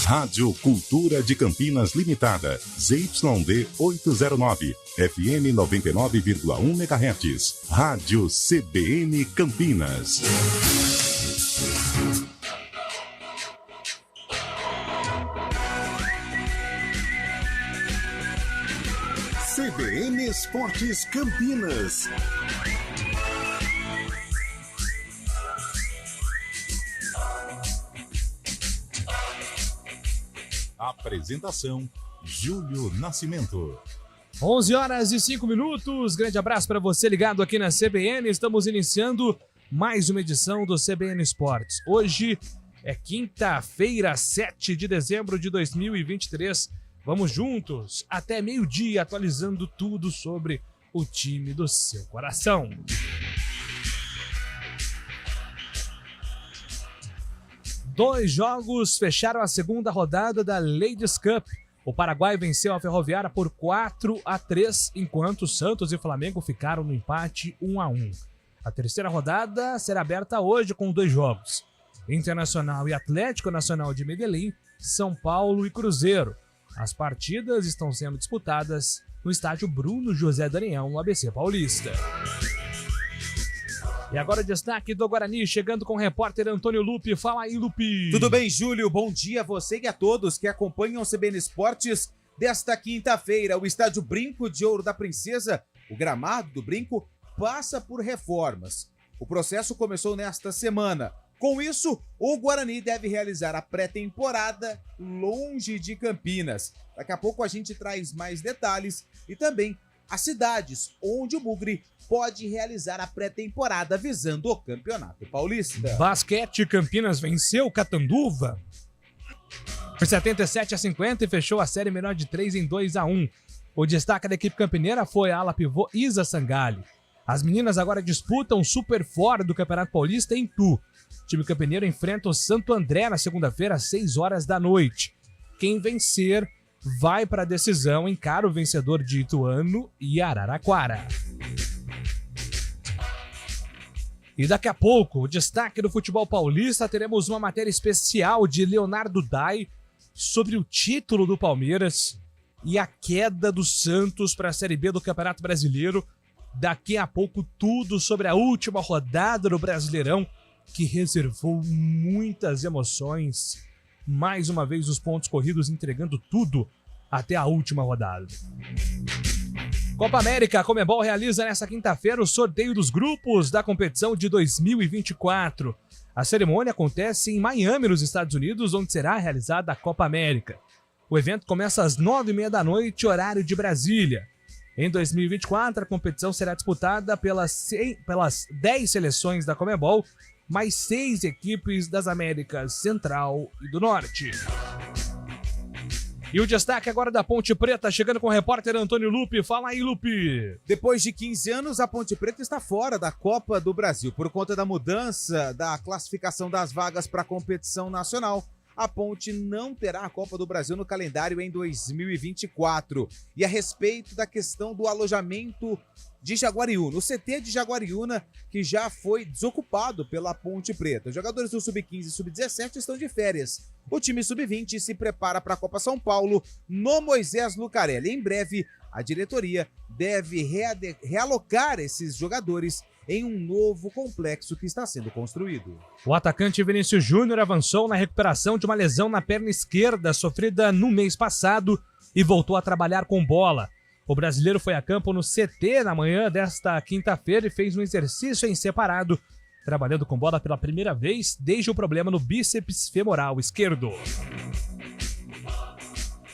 Rádio Cultura de Campinas Limitada, ZYD 809, FM 99,1 MHz. Rádio CBN Campinas. CBN Esportes Campinas. Apresentação: Júlio Nascimento. 11h05. Grande abraço para você ligado aqui na CBN. Estamos iniciando mais uma edição do CBN Esportes. Hoje é quinta-feira, 7 de dezembro de 2023. Vamos juntos até meio-dia atualizando tudo sobre o time do seu coração. Dois jogos fecharam a segunda rodada da Ladies Cup. O Paraguai venceu a Ferroviária por 4-3, enquanto Santos e Flamengo ficaram no empate 1-1. A terceira rodada será aberta hoje com 2 jogos: Internacional e Atlético Nacional de Medellín, São Paulo e Cruzeiro. As partidas estão sendo disputadas no estádio Bruno José Daniel, no ABC Paulista. E agora o destaque do Guarani, chegando com o repórter Antônio Lupi. Fala aí, Lupi. Tudo bem, Júlio? Bom dia a você e a todos que acompanham o CBN Esportes desta quinta-feira. O estádio Brinco de Ouro da Princesa, o gramado do Brinco, passa por reformas. O processo começou nesta semana. Com isso, o Guarani deve realizar a pré-temporada longe de Campinas. Daqui a pouco a gente traz mais detalhes e também as cidades onde o Bugre pode realizar a pré-temporada visando o Campeonato Paulista. Basquete, Campinas venceu Catanduva por 77-50 e fechou a série menor de 3 em 2-1. O destaque da equipe campineira foi a ala pivô Isa Sangalli. As meninas agora disputam o Super Fora do Campeonato Paulista em Itu. O time campineiro enfrenta o Santo André na segunda-feira às 6 horas da noite. Quem vencer vai para a decisão, encara o vencedor de Ituano e Araraquara. E daqui a pouco, o destaque do futebol paulista, teremos uma matéria especial de Leonardo Dai sobre o título do Palmeiras e a queda do Santos para a Série B do Campeonato Brasileiro. Daqui a pouco, tudo sobre a última rodada do Brasileirão, que reservou muitas emoções. Mais uma vez, os pontos corridos entregando tudo até a última rodada. Copa América, a Conmebol realiza nesta quinta-feira o sorteio dos grupos da competição de 2024. A cerimônia acontece em Miami, nos Estados Unidos, onde será realizada a Copa América. O evento começa às 9h30 da noite, horário de Brasília. Em 2024, a competição será disputada pelas 10 seleções da Conmebol, mais 6 equipes das Américas Central e do Norte. E o destaque agora da Ponte Preta, chegando com o repórter Antônio Lupi. Fala aí, Lupi. Depois de 15 anos, a Ponte Preta está fora da Copa do Brasil. Por conta da mudança da classificação das vagas para a competição nacional, a Ponte não terá a Copa do Brasil no calendário em 2024. E a respeito da questão do alojamento de Jaguariúna, o CT de Jaguariúna, que já foi desocupado pela Ponte Preta. Os jogadores do Sub-15 e Sub-17 estão de férias. O time Sub-20 se prepara para a Copa São Paulo no Moisés Lucarelli. Em breve, a diretoria deve realocar esses jogadores em um novo complexo que está sendo construído. O atacante Vinícius Júnior avançou na recuperação de uma lesão na perna esquerda sofrida no mês passado e voltou a trabalhar com bola. O brasileiro foi a campo no CT na manhã desta quinta-feira e fez um exercício em separado, trabalhando com bola pela primeira vez desde o problema no bíceps femoral esquerdo.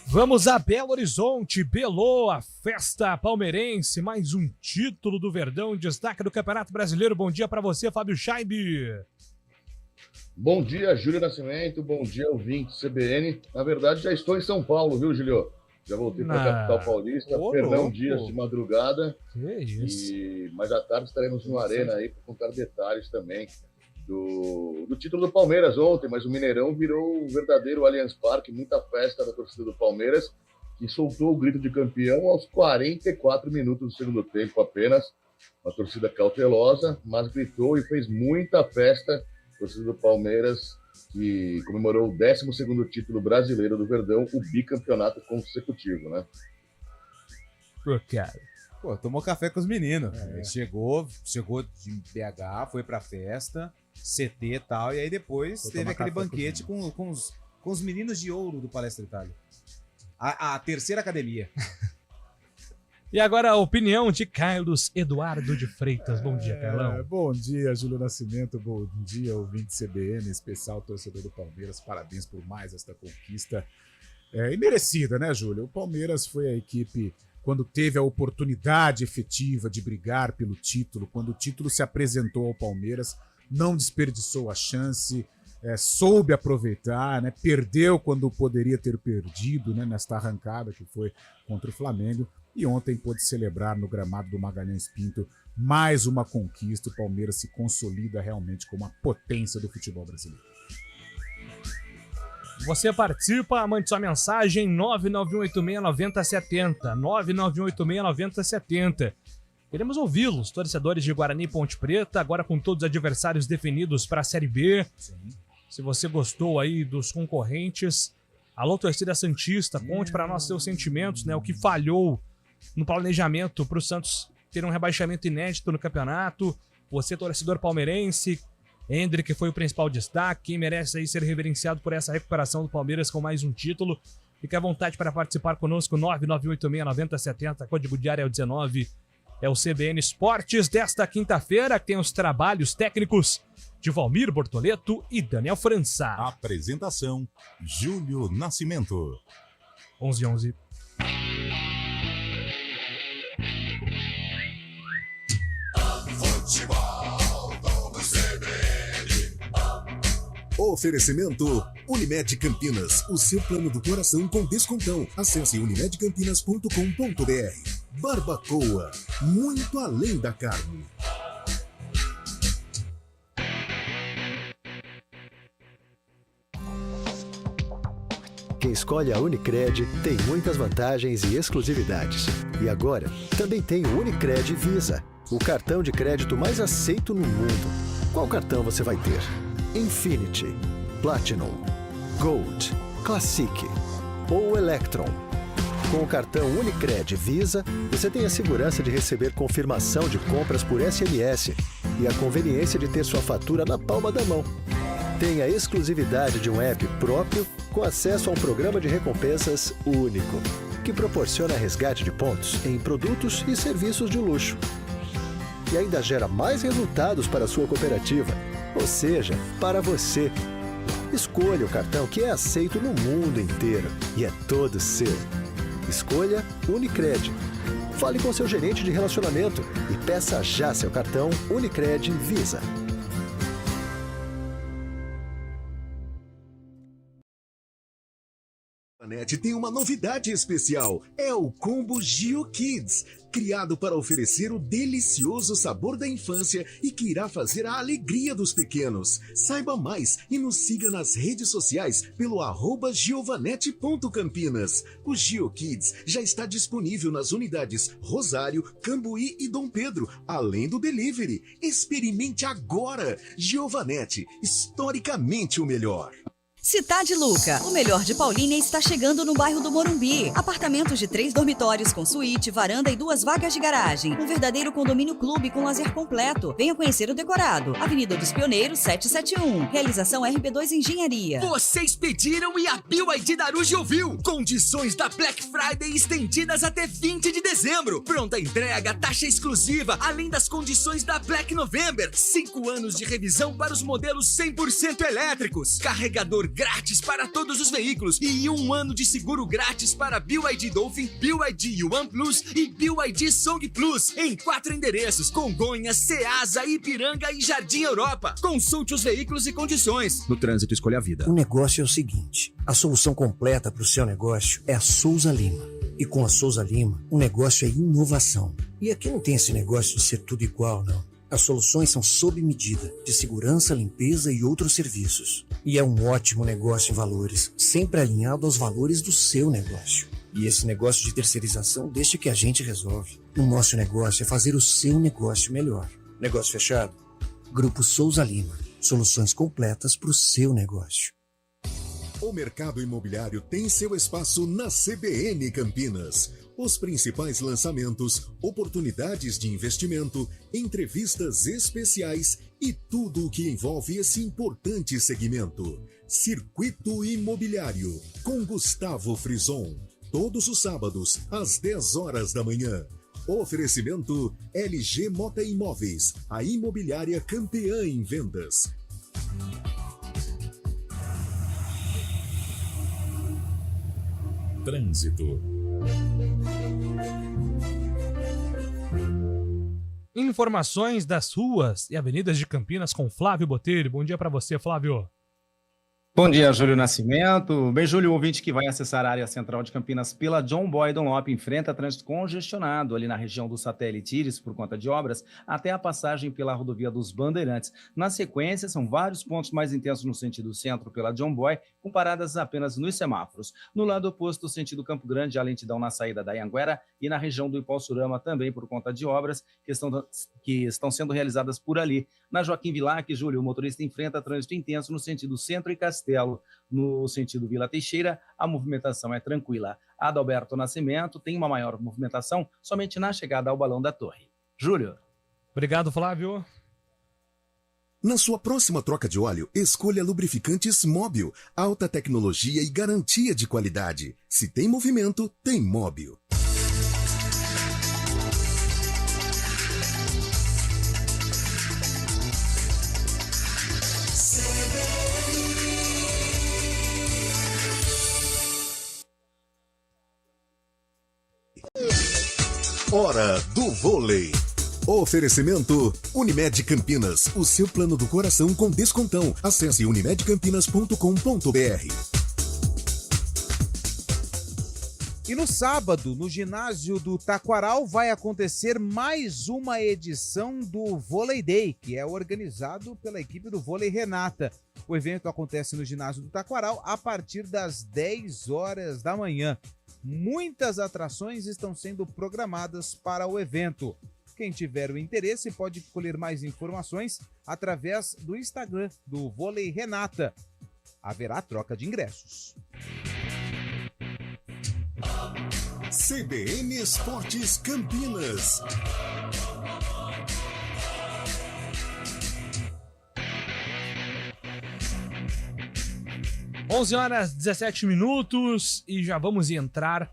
Vamos a Belo Horizonte, Belô, a festa palmeirense, mais um título do Verdão, destaque do Campeonato Brasileiro. Bom dia para você, Fábio Scheibe. Bom dia, Júlio Nascimento, bom dia, ouvinte CBN. Na verdade, já estou em São Paulo, viu, Julio? Já voltei para a capital paulista, Fernão Dias de madrugada. Que isso. E mais à tarde estaremos no Arena aí para contar detalhes também do título do Palmeiras ontem, mas o Mineirão virou um verdadeiro Allianz Parque, muita festa da torcida do Palmeiras, que soltou o grito de campeão aos 44 minutos do segundo tempo apenas. Uma torcida cautelosa, mas gritou e fez muita festa torcida do Palmeiras, que comemorou o 12º título brasileiro do Verdão, o bicampeonato consecutivo, né? Pô, cara. Pô, tomou café com os meninos. Chegou de BH, foi pra festa, CT e tal, e aí depois teve aquele banquete com os meninos de ouro do Palestra Itália. A terceira academia. E agora a opinião de Carlos Eduardo de Freitas. Bom dia, Carlão. Bom dia, Júlio Nascimento. Bom dia, ouvinte CBN, especial torcedor do Palmeiras. Parabéns por mais esta conquista. E merecida, né, Júlio? O Palmeiras foi a equipe, quando teve a oportunidade efetiva de brigar pelo título, quando o título se apresentou ao Palmeiras, não desperdiçou a chance, soube aproveitar, né? Perdeu quando poderia ter perdido, né? Nesta arrancada que foi contra o Flamengo. E ontem pôde celebrar no gramado do Magalhães Pinto mais uma conquista. O Palmeiras se consolida realmente como a potência do futebol brasileiro. Você participa, mande sua mensagem 991869070, 991869070. Queremos ouvi-los, torcedores de Guarani e Ponte Preta, agora com todos os adversários definidos para a Série B. Sim. Se você gostou aí dos concorrentes, alô torcida santista, conte para nós seus sentimentos, né? O que falhou no planejamento para o Santos ter um rebaixamento inédito no campeonato. Você, torcedor palmeirense, Hendrick foi o principal destaque, quem merece aí ser reverenciado por essa recuperação do Palmeiras com mais um título. Fique à vontade para participar conosco, 991869070, código diário é o 19. É o CBN Esportes desta quinta-feira, que tem os trabalhos técnicos de Valmir Bortoleto e Daniel França. Apresentação, Júlio Nascimento. 11:11. Oferecimento Unimed Campinas, o seu plano do coração com descontão. Acesse unimedcampinas.com.br. Barbacoa, muito além da carne. Quem escolhe a Unicred tem muitas vantagens e exclusividades. E agora, também tem o Unicred Visa, o cartão de crédito mais aceito no mundo. Qual cartão você vai ter? Infinity, Platinum, Gold, Classic ou Electron. Com o cartão Unicred Visa, você tem a segurança de receber confirmação de compras por SMS e a conveniência de ter sua fatura na palma da mão. Tem a exclusividade de um app próprio com acesso a um programa de recompensas único, que proporciona resgate de pontos em produtos e serviços de luxo. E ainda gera mais resultados para a sua cooperativa, ou seja, para você. Escolha o cartão que é aceito no mundo inteiro e é todo seu. Escolha Unicred. Fale com seu gerente de relacionamento e peça já seu cartão Unicred Visa. A NET tem uma novidade especial, é o Combo Gio Kids, criado para oferecer o delicioso sabor da infância e que irá fazer a alegria dos pequenos. Saiba mais e nos siga nas redes sociais pelo @giovanete.campinas. O Gio Kids já está disponível nas unidades Rosário, Cambuí e Dom Pedro, além do delivery. Experimente agora! Giovanete, historicamente o melhor. Cidade Luca, o melhor de Paulínia está chegando no bairro do Morumbi. Apartamentos de 3 dormitórios com suíte, varanda e 2 vagas de garagem. Um verdadeiro condomínio clube com lazer completo. Venha conhecer o decorado. Avenida dos Pioneiros 771. Realização RB2 Engenharia. Vocês pediram e a BYD Daruge ouviu. Condições da Black Friday estendidas até 20 de dezembro. Pronta entrega, taxa exclusiva, além das condições da Black November. 5 anos de revisão para os modelos 100% elétricos. Carregador grátis para todos os veículos e 1 ano de seguro grátis para BYD Dolphin, BYD Yuan Plus e BYD Song Plus em 4 endereços: Congonhas, Ceasa, Ipiranga e Jardim Europa. Consulte os veículos e condições. No trânsito, escolha a vida. O negócio é o seguinte: a solução completa para o seu negócio é a Souza Lima. E com a Souza Lima, o negócio é inovação. E aqui não tem esse negócio de ser tudo igual, não. As soluções são sob medida, de segurança, limpeza e outros serviços. E é um ótimo negócio em valores, sempre alinhado aos valores do seu negócio. E esse negócio de terceirização deixa que a gente resolve. O nosso negócio é fazer o seu negócio melhor. Negócio fechado? Grupo Souza Lima. Soluções completas para o seu negócio. O mercado imobiliário tem seu espaço na CBN Campinas. Os principais lançamentos, oportunidades de investimento, entrevistas especiais e tudo o que envolve esse importante segmento. Circuito Imobiliário, com Gustavo Frison. Todos os sábados, às 10 horas da manhã. Oferecimento LG Mota Imóveis, a imobiliária campeã em vendas. Trânsito. Informações das ruas e avenidas de Campinas com Flávio Botelho. Bom dia para você, Flávio. Bom dia, Júlio Nascimento. Bem, Júlio, o ouvinte que vai acessar a área central de Campinas pela John Boy Dunlop enfrenta trânsito congestionado ali na região do Satélite Íris por conta de obras até a passagem pela rodovia dos Bandeirantes. Na sequência, são vários pontos mais intensos no sentido centro pela John Boy, com paradas apenas nos semáforos. No lado oposto, sentido Campo Grande, a lentidão na saída da Anhanguera e na região do Ipauçurama também por conta de obras que estão sendo realizadas por ali. Na Joaquim Vilac, Júlio, o motorista enfrenta trânsito intenso no sentido centro e Castelo. No sentido Vila Teixeira, a movimentação é tranquila. A Adalberto Nascimento tem uma maior movimentação somente na chegada ao Balão da Torre. Júlio. Obrigado, Flávio. Na sua próxima troca de óleo, escolha lubrificantes Móbil. Alta tecnologia e garantia de qualidade. Se tem movimento, tem Móbil. Hora do Vôlei. Oferecimento Unimed Campinas, o seu plano do coração com descontão. Acesse unimedcampinas.com.br. E no sábado, no ginásio do Taquaral, vai acontecer mais uma edição do Vôlei Day, que é organizado pela equipe do Vôlei Renata. O evento acontece no ginásio do Taquaral a partir das 10 horas da manhã. Muitas atrações estão sendo programadas para o evento. Quem tiver o interesse pode colher mais informações através do Instagram do Vôlei Renata. Haverá troca de ingressos. CBN Esportes Campinas. Onze horas 17 minutos e já vamos entrar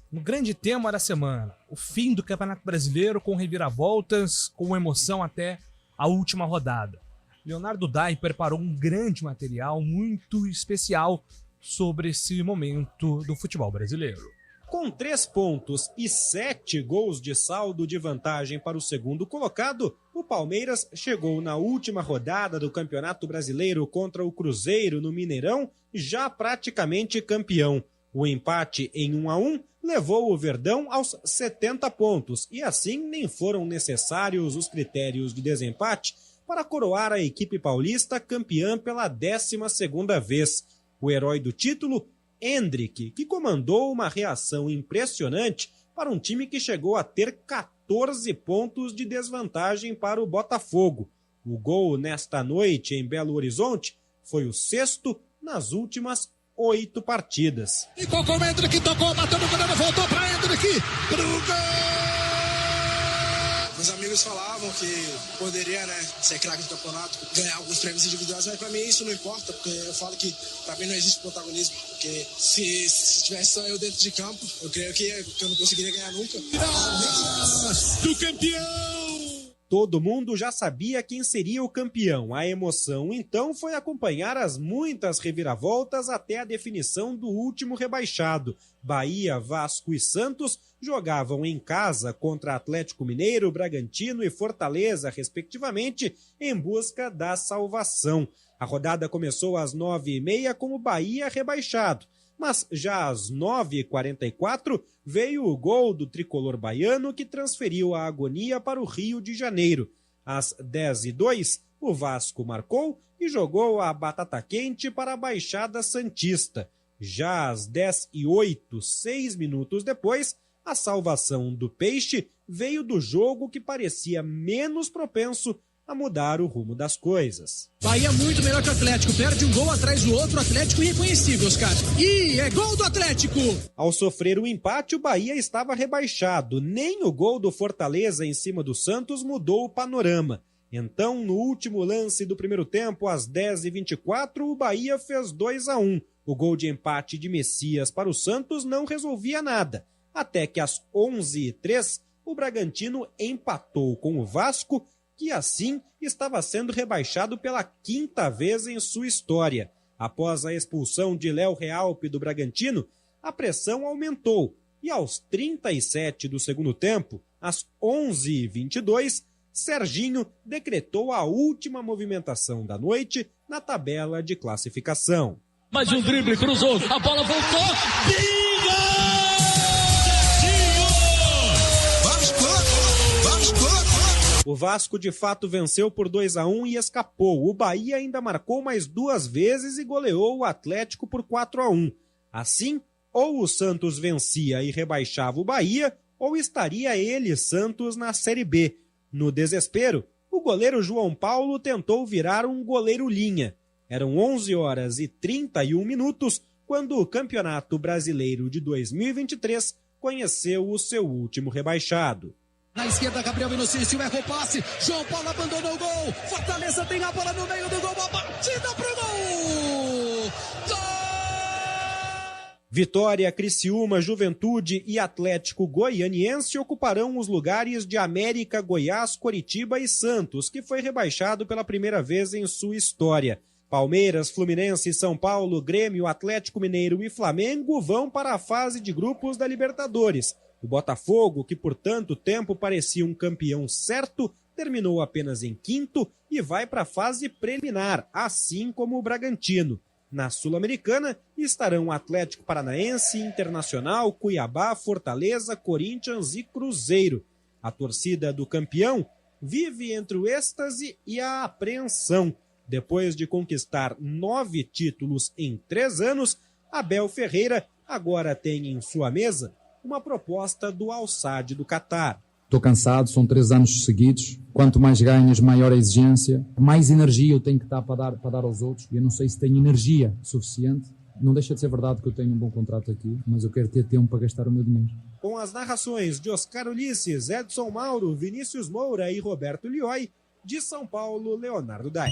no grande tema da semana. O fim do Campeonato Brasileiro com reviravoltas, com emoção até a última rodada. Leonardo Dai preparou um grande material muito especial sobre esse momento do futebol brasileiro. Com 3 pontos e 7 gols de saldo de vantagem para o segundo colocado, o Palmeiras chegou na última rodada do Campeonato Brasileiro contra o Cruzeiro no Mineirão, já praticamente campeão. O empate em 1-1 levou o Verdão aos 70 pontos e assim nem foram necessários os critérios de desempate para coroar a equipe paulista campeã pela 12ª vez. O herói do título, Endrick, que comandou uma reação impressionante para um time que chegou a ter 14 pontos de desvantagem para o Botafogo. O gol nesta noite em Belo Horizonte foi o 6º nas últimas 8 partidas. E com o Endrick tocou, bateu no goleiro, voltou para Endrick, pro gol! Meus amigos falavam que poderia, ser craque do campeonato, ganhar alguns prêmios individuais, mas pra mim isso não importa, porque eu falo que pra mim não existe protagonismo, porque se tivesse só eu dentro de campo, eu creio que eu não conseguiria ganhar nunca. Do campeão! Todo mundo já sabia quem seria o campeão. A emoção, então, foi acompanhar as muitas reviravoltas até a definição do último rebaixado. Bahia, Vasco e Santos jogavam em casa contra Atlético Mineiro, Bragantino e Fortaleza, respectivamente, em busca da salvação. A rodada começou às 9h30 com o Bahia rebaixado. Mas já às 9h44 veio o gol do tricolor baiano que transferiu a agonia para o Rio de Janeiro. Às 10h02, o Vasco marcou e jogou a batata quente para a Baixada Santista. Já às 10h08, 6 minutos depois, a salvação do Peixe veio do jogo que parecia menos propenso a mudar o rumo das coisas. Bahia muito melhor que o Atlético, perde um gol atrás do outro, Atlético irreconhecível, Oscar. E é gol do Atlético! Ao sofrer o empate, o Bahia estava rebaixado. Nem o gol do Fortaleza em cima do Santos mudou o panorama. Então, no último lance do primeiro tempo, às 10h24, o Bahia fez 2-1. O gol de empate de Messias para o Santos não resolvia nada. Até que às 11h03, o Bragantino empatou com o Vasco, que assim estava sendo rebaixado pela 5ª vez em sua história. Após a expulsão de Léo Realpe do Bragantino, a pressão aumentou e aos 37 do segundo tempo, às 11h22, Serginho decretou a última movimentação da noite na tabela de classificação. Mais um drible, cruzou, a bola voltou, bingo! O Vasco de fato venceu por 2-1 e escapou. O Bahia ainda marcou mais 2 vezes e goleou o Atlético por 4-1. Assim, ou o Santos vencia e rebaixava o Bahia, ou estaria ele, Santos, na Série B. No desespero, o goleiro João Paulo tentou virar um goleiro-linha. Eram 11h31 quando o Campeonato Brasileiro de 2023 conheceu o seu último rebaixado. Na esquerda, Gabriel Inocêncio erra o passe. João Paulo abandonou o gol. Fortaleza tem a bola no meio do gol. A batida pro gol! Gol! Vitória, Criciúma, Juventude e Atlético Goianiense ocuparão os lugares de América, Goiás, Coritiba e Santos, que foi rebaixado pela primeira vez em sua história. Palmeiras, Fluminense, São Paulo, Grêmio, Atlético Mineiro e Flamengo vão para a fase de grupos da Libertadores. O Botafogo, que por tanto tempo parecia um campeão certo, terminou apenas em 5º e vai para a fase preliminar, assim como o Bragantino. Na Sul-Americana estarão Atlético Paranaense, Internacional, Cuiabá, Fortaleza, Corinthians e Cruzeiro. A torcida do campeão vive entre o êxtase e a apreensão. Depois de conquistar 9 títulos em 3 anos, Abel Ferreira agora tem em sua mesa uma proposta do Al-Sadd do Catar. Estou cansado, são 3 anos seguidos. Quanto mais ganhas, maior a exigência. Mais energia eu tenho que dar para dar aos outros. Eu não sei se tenho energia suficiente. Não deixa de ser verdade que eu tenho um bom contrato aqui, mas eu quero ter tempo para gastar o meu dinheiro. Com as narrações de Oscar Ulisses, Edson Mauro, Vinícius Moura e Roberto Lioi, de São Paulo, Leonardo Dai.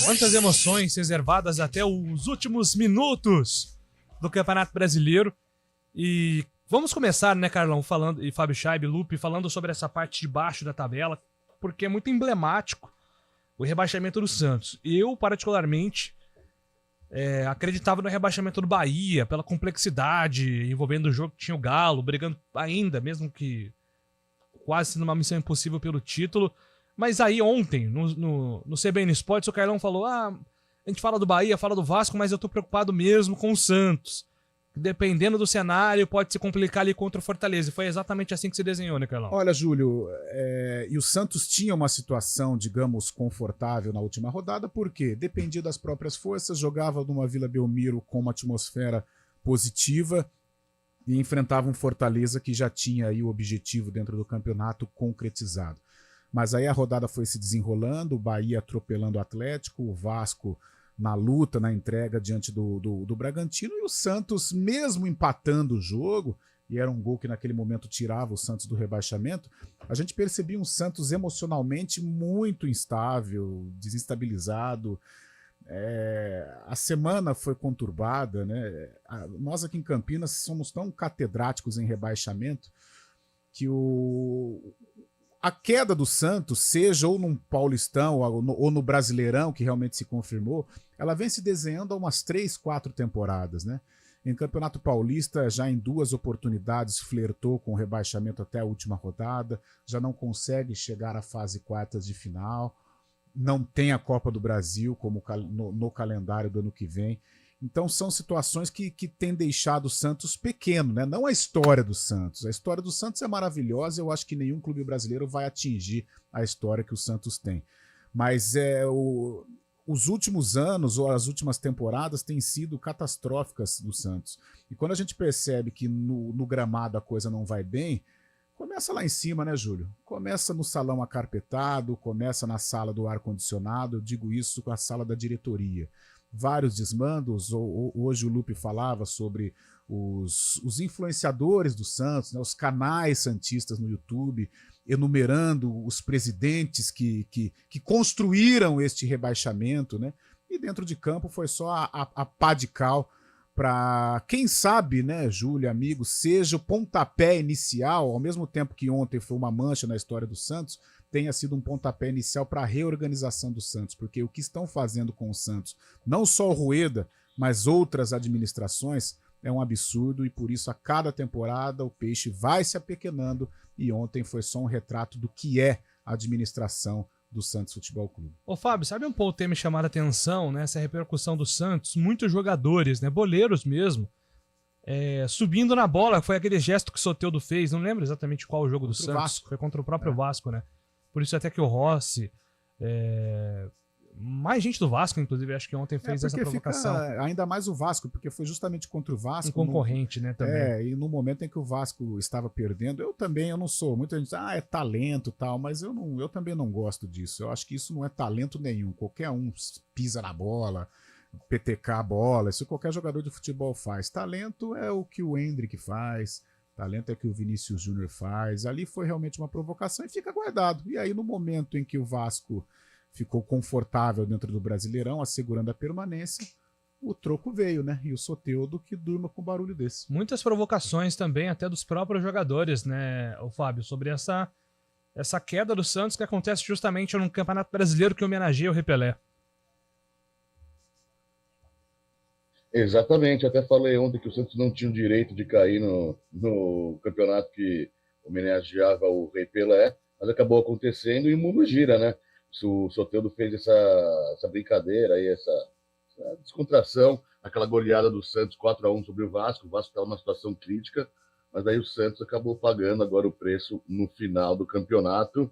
Quantas emoções reservadas até os últimos minutos do Campeonato Brasileiro. E vamos começar, né, Carlão, falando, e Fábio Scheib, Lupe, falando sobre essa parte de baixo da tabela, porque é muito emblemático o rebaixamento do Santos. Eu, particularmente, acreditava no rebaixamento do Bahia, pela complexidade envolvendo o jogo que tinha o Galo, brigando ainda, mesmo que quase sendo uma missão impossível pelo título. Mas aí ontem, no CBN Sports, o Carlão falou, a gente fala do Bahia, fala do Vasco, mas eu tô preocupado mesmo com o Santos. Dependendo do cenário, pode se complicar ali contra o Fortaleza. E foi exatamente assim que se desenhou, né, Carlão? Olha, Júlio, e o Santos tinha uma situação, digamos, confortável na última rodada, porque dependia das próprias forças, jogava numa Vila Belmiro com uma atmosfera positiva e enfrentava um Fortaleza que já tinha aí o objetivo dentro do campeonato concretizado. Mas aí a rodada foi se desenrolando, o Bahia atropelando o Atlético, o Vasco na luta, na entrega diante do Bragantino, e o Santos, mesmo empatando o jogo, e era um gol que naquele momento tirava o Santos do rebaixamento, a gente percebia um Santos emocionalmente muito instável, desestabilizado. A semana foi conturbada, né? Nós aqui em Campinas somos tão catedráticos em rebaixamento que a queda do Santos, seja ou num Paulistão ou no Brasileirão, que realmente se confirmou, ela vem se desenhando há umas 3, 4 temporadas, né? Em Campeonato Paulista, já em 2 oportunidades, flertou com o rebaixamento até a última rodada, já não consegue chegar à fase quartas de final, não tem a Copa do Brasil como no calendário do ano que vem. Então são situações que têm deixado o Santos pequeno, né? Não a história do Santos. A história do Santos é maravilhosa, eu acho que nenhum clube brasileiro vai atingir a história que o Santos tem. Mas os últimos anos ou as últimas temporadas têm sido catastróficas do Santos. E quando a gente percebe que no gramado a coisa não vai bem, Começa lá em cima, né, Júlio? Começa no salão acarpetado, começa na sala do ar-condicionado, eu digo isso com a sala da diretoria. Vários desmandos, hoje o Lupe falava sobre os influenciadores do Santos, né, os canais santistas no YouTube, enumerando os presidentes que construíram este rebaixamento, né? E dentro de campo foi só a pá de cal para, quem sabe, né, Júlio, amigo, seja o pontapé inicial, ao mesmo tempo que ontem foi uma mancha na história do Santos, tenha sido um pontapé inicial para a reorganização do Santos, porque o que estão fazendo com o Santos, não só o Rueda, mas outras administrações, é um absurdo e por isso a cada temporada o peixe vai se apequenando e ontem foi só um retrato do que é a administração do Santos Futebol Clube. Ô Fábio, sabe um pouco que tem me chamado a atenção, né? Essa repercussão do Santos, muitos jogadores, né? Boleiros mesmo, subindo na bola, foi aquele gesto que o Soteldo fez, não lembro exatamente qual o jogo do Santos, Vasco. Foi contra o próprio Vasco, né? Por isso até que o Rossi, mais gente do Vasco, inclusive, acho que ontem fez essa provocação. Fica ainda mais o Vasco, porque foi justamente contra o Vasco. Um concorrente, né, também. E no momento em que o Vasco estava perdendo, eu não sou. Muita gente diz, é talento e tal, mas eu também não gosto disso. Eu acho que isso não é talento nenhum. Qualquer um pisa na bola, PTK a bola, isso qualquer jogador de futebol faz. Talento é o que o Hendrick faz, talento é o que o Vinícius Júnior faz. Ali foi realmente uma provocação e fica guardado. E aí, no momento em que o Vasco ficou confortável dentro do Brasileirão, assegurando a permanência, o troco veio, né? E o Soteldo que durma com barulho desse. Muitas provocações também, até dos próprios jogadores, né, o Fábio, sobre essa queda do Santos que acontece justamente num Campeonato Brasileiro que homenageia o Repelé. Exatamente, até falei ontem que o Santos não tinha o direito de cair no campeonato que homenageava o Rei Pelé, mas acabou acontecendo e o mundo gira, né? O Soteldo fez essa brincadeira aí, essa descontração, aquela goleada do Santos 4-1 sobre o Vasco estava numa situação crítica, mas aí o Santos acabou pagando agora o preço no final do campeonato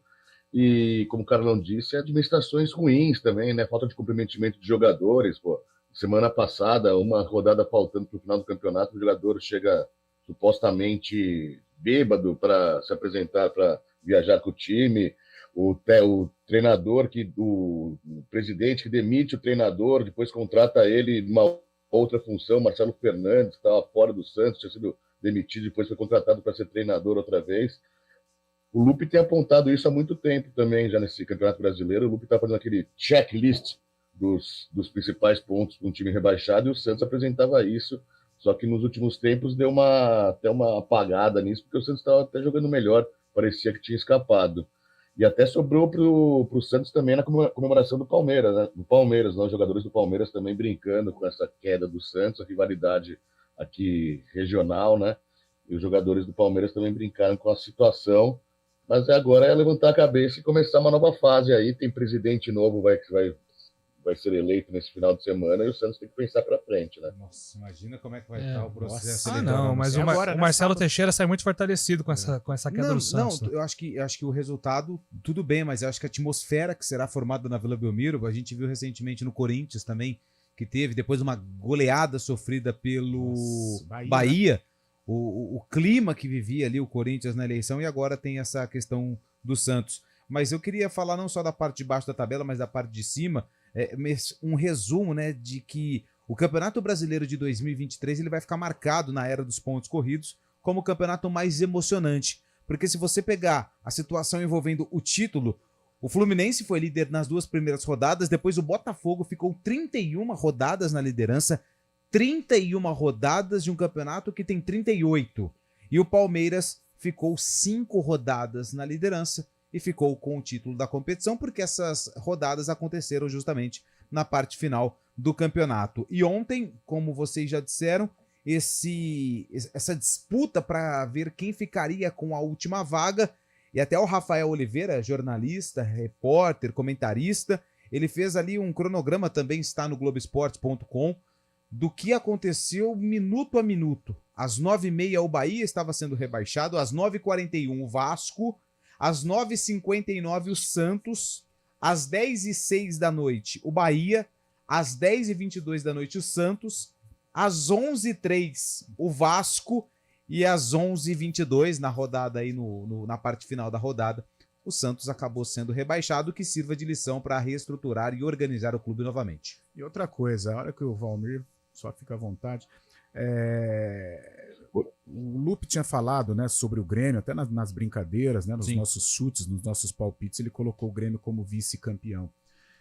e, como o Carlão disse, administrações ruins também, né? Falta de comprometimento de jogadores, pô. Semana passada, uma rodada faltando para o final do campeonato, o jogador chega supostamente bêbado para se apresentar, para viajar com o time. O treinador, o presidente que demite o treinador, depois contrata ele numa outra função, Marcelo Fernandes, que estava fora do Santos, tinha sido demitido, depois foi contratado para ser treinador outra vez. O Lupe tem apontado isso há muito tempo também, já nesse Campeonato Brasileiro. O Lupe está fazendo aquele checklist dos principais pontos para um time rebaixado, e o Santos apresentava isso, só que nos últimos tempos deu até uma apagada nisso, porque o Santos estava até jogando melhor, parecia que tinha escapado. E até sobrou para o Santos também na comemoração do Palmeiras, né? Do Palmeiras, os jogadores do Palmeiras também brincando com essa queda do Santos, a rivalidade aqui regional, né? E os jogadores do Palmeiras também brincaram com a situação, mas agora é levantar a cabeça e começar uma nova fase aí. Tem presidente novo que vai ser eleito nesse final de semana e o Santos tem que pensar para frente, né? Nossa, imagina como é que vai estar o processo. Não, mas o Marcelo Teixeira sai muito fortalecido com essa queda do Santos. Não, eu acho que o resultado, tudo bem, mas eu acho que a atmosfera que será formada na Vila Belmiro, a gente viu recentemente no Corinthians também, que teve depois uma goleada sofrida pelo Bahia, né? O clima que vivia ali o Corinthians na eleição, e agora tem essa questão do Santos. Mas eu queria falar não só da parte de baixo da tabela, mas da parte de cima, um resumo, né, de que o Campeonato Brasileiro de 2023 ele vai ficar marcado na era dos pontos corridos como o campeonato mais emocionante. Porque se você pegar a situação envolvendo o título, o Fluminense foi líder nas 2 primeiras rodadas, depois o Botafogo ficou 31 rodadas na liderança, 31 rodadas de um campeonato que tem 38. E o Palmeiras ficou 5 rodadas na liderança e ficou com o título da competição, porque essas rodadas aconteceram justamente na parte final do campeonato. E ontem, como vocês já disseram, essa disputa para ver quem ficaria com a última vaga, e até o Rafael Oliveira, jornalista, repórter, comentarista, ele fez ali um cronograma, também está no Globoesporte.com, do que aconteceu minuto a minuto. Às 9h30 o Bahia estava sendo rebaixado, às 9h41 o Vasco, às 9h59 o Santos, às 10h06 da noite o Bahia, às 10h22 da noite o Santos, às 11h03 o Vasco E às 11h22, na rodada aí, na parte final da rodada, o Santos acabou sendo rebaixado, que sirva de lição para reestruturar e organizar o clube novamente. E outra coisa, a hora que o Valmir, só fica à vontade, o Lupe tinha falado, né, sobre o Grêmio, até nas brincadeiras, né, nos nossos chutes, nos nossos palpites, ele colocou o Grêmio como vice-campeão.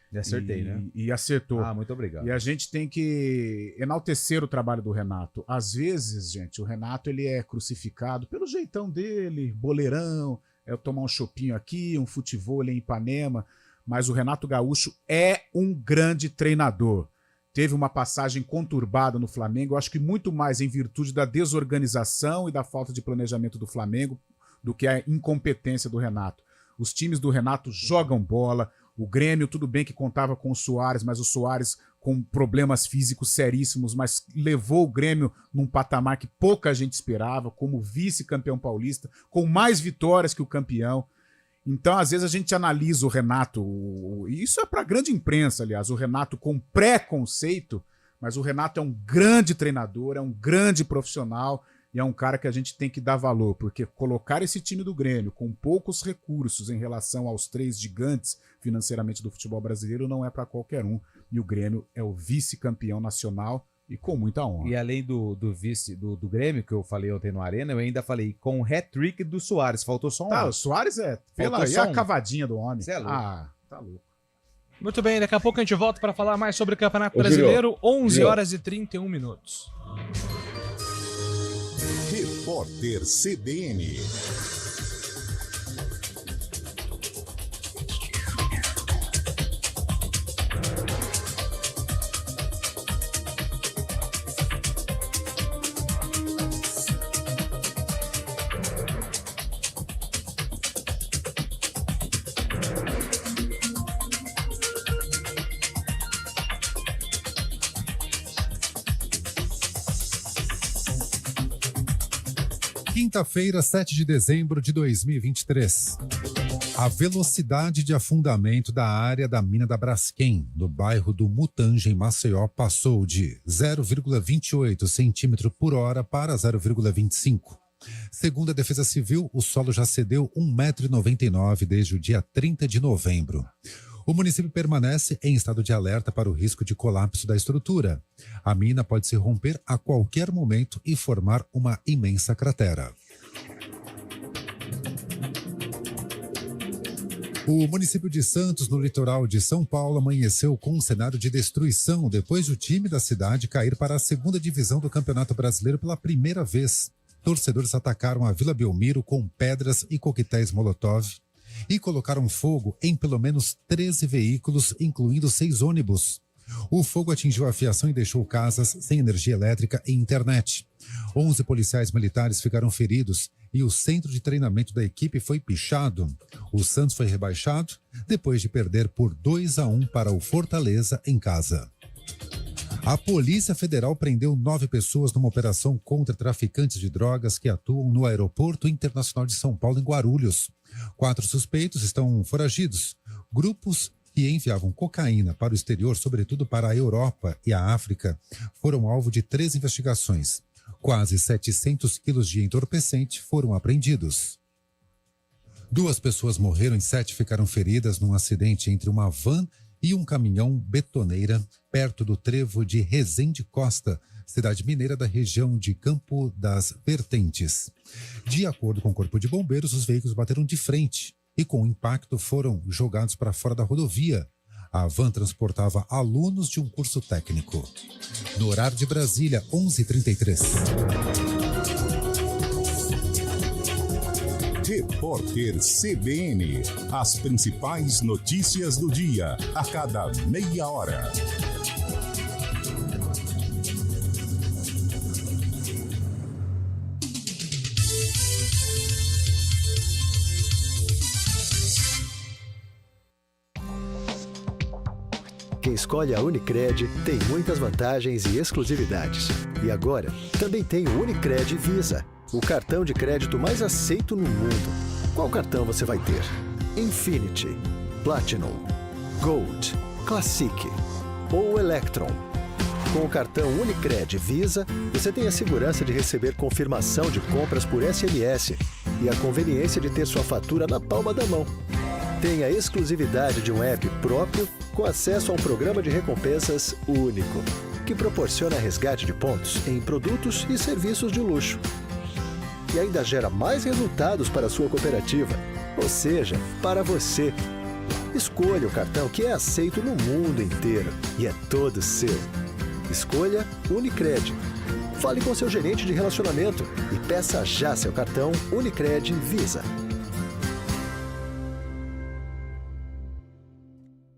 E acertei, né? E acertou. Muito obrigado. E a gente tem que enaltecer o trabalho do Renato. Às vezes, gente, o Renato ele é crucificado pelo jeitão dele, boleirão, tomar um chopinho aqui, um futevôlei em Ipanema, mas o Renato Gaúcho é um grande treinador. Teve uma passagem conturbada no Flamengo, eu acho que muito mais em virtude da desorganização e da falta de planejamento do Flamengo do que a incompetência do Renato. Os times do Renato jogam bola. O Grêmio, tudo bem que contava com o Soares, mas o Soares com problemas físicos seríssimos, mas levou o Grêmio num patamar que pouca gente esperava, como vice-campeão paulista, com mais vitórias que o campeão. Então, às vezes, a gente analisa o Renato, e isso é para a grande imprensa, aliás, o Renato com preconceito, mas o Renato é um grande treinador, é um grande profissional, e é um cara que a gente tem que dar valor, porque colocar esse time do Grêmio com poucos recursos em relação aos 3 gigantes financeiramente do futebol brasileiro não é para qualquer um. E o Grêmio é o vice-campeão nacional e com muita honra. E além do vice do Grêmio, que eu falei ontem no Arena, eu ainda falei com o hat-trick do Soares. Faltou só um. O Soares é a cavadinha do homem. Você é louco. Tá louco. Muito bem, daqui a pouco a gente volta para falar mais sobre o Campeonato Brasileiro, 11h31. Repórter CBN. Quinta-feira, 7 de dezembro de 2023. A velocidade de afundamento da área da mina da Braskem, no bairro do Mutange, em Maceió, passou de 0,28 centímetro por hora para 0,25. Segundo a Defesa Civil, o solo já cedeu 1,99 m desde o dia 30 de novembro. O município permanece em estado de alerta para o risco de colapso da estrutura. A mina pode se romper a qualquer momento e formar uma imensa cratera. O município de Santos, no litoral de São Paulo, amanheceu com um cenário de destruição depois do time da cidade cair para a segunda divisão do Campeonato Brasileiro pela primeira vez. Torcedores atacaram a Vila Belmiro com pedras e coquetéis Molotov e colocaram fogo em pelo menos 13 veículos, incluindo 6 ônibus. O fogo atingiu a fiação e deixou casas sem energia elétrica e internet. 11 policiais militares ficaram feridos e o centro de treinamento da equipe foi pichado. O Santos foi rebaixado depois de perder por 2-1 para o Fortaleza em casa. A Polícia Federal prendeu 9 pessoas numa operação contra traficantes de drogas que atuam no Aeroporto Internacional de São Paulo, em Guarulhos. 4 suspeitos estão foragidos. Grupos que enviavam cocaína para o exterior, sobretudo para a Europa e a África, foram alvo de 3 investigações. Quase 700 quilos de entorpecente foram apreendidos. 2 pessoas morreram e 7 ficaram feridas num acidente entre uma van e um caminhão betoneira perto do trevo de Resende Costa, cidade mineira da região de Campo das Vertentes. De acordo com o Corpo de Bombeiros, os veículos bateram de frente e, com o impacto, foram jogados para fora da rodovia. A van transportava alunos de um curso técnico. No horário de Brasília, 11h33. Repórter CBN. As principais notícias do dia, a cada meia hora. Quem escolhe a Unicred tem muitas vantagens e exclusividades. E agora, também tem o Unicred Visa, o cartão de crédito mais aceito no mundo. Qual cartão você vai ter? Infinity, Platinum, Gold, Classic ou Electron? Com o cartão Unicred Visa, você tem a segurança de receber confirmação de compras por SMS e a conveniência de ter sua fatura na palma da mão. Tem a exclusividade de um app próprio com acesso a um programa de recompensas único, que proporciona resgate de pontos em produtos e serviços de luxo. E ainda gera mais resultados para a sua cooperativa, ou seja, para você. Escolha o cartão que é aceito no mundo inteiro e é todo seu. Escolha Unicred. Fale com seu gerente de relacionamento e peça já seu cartão Unicred Visa.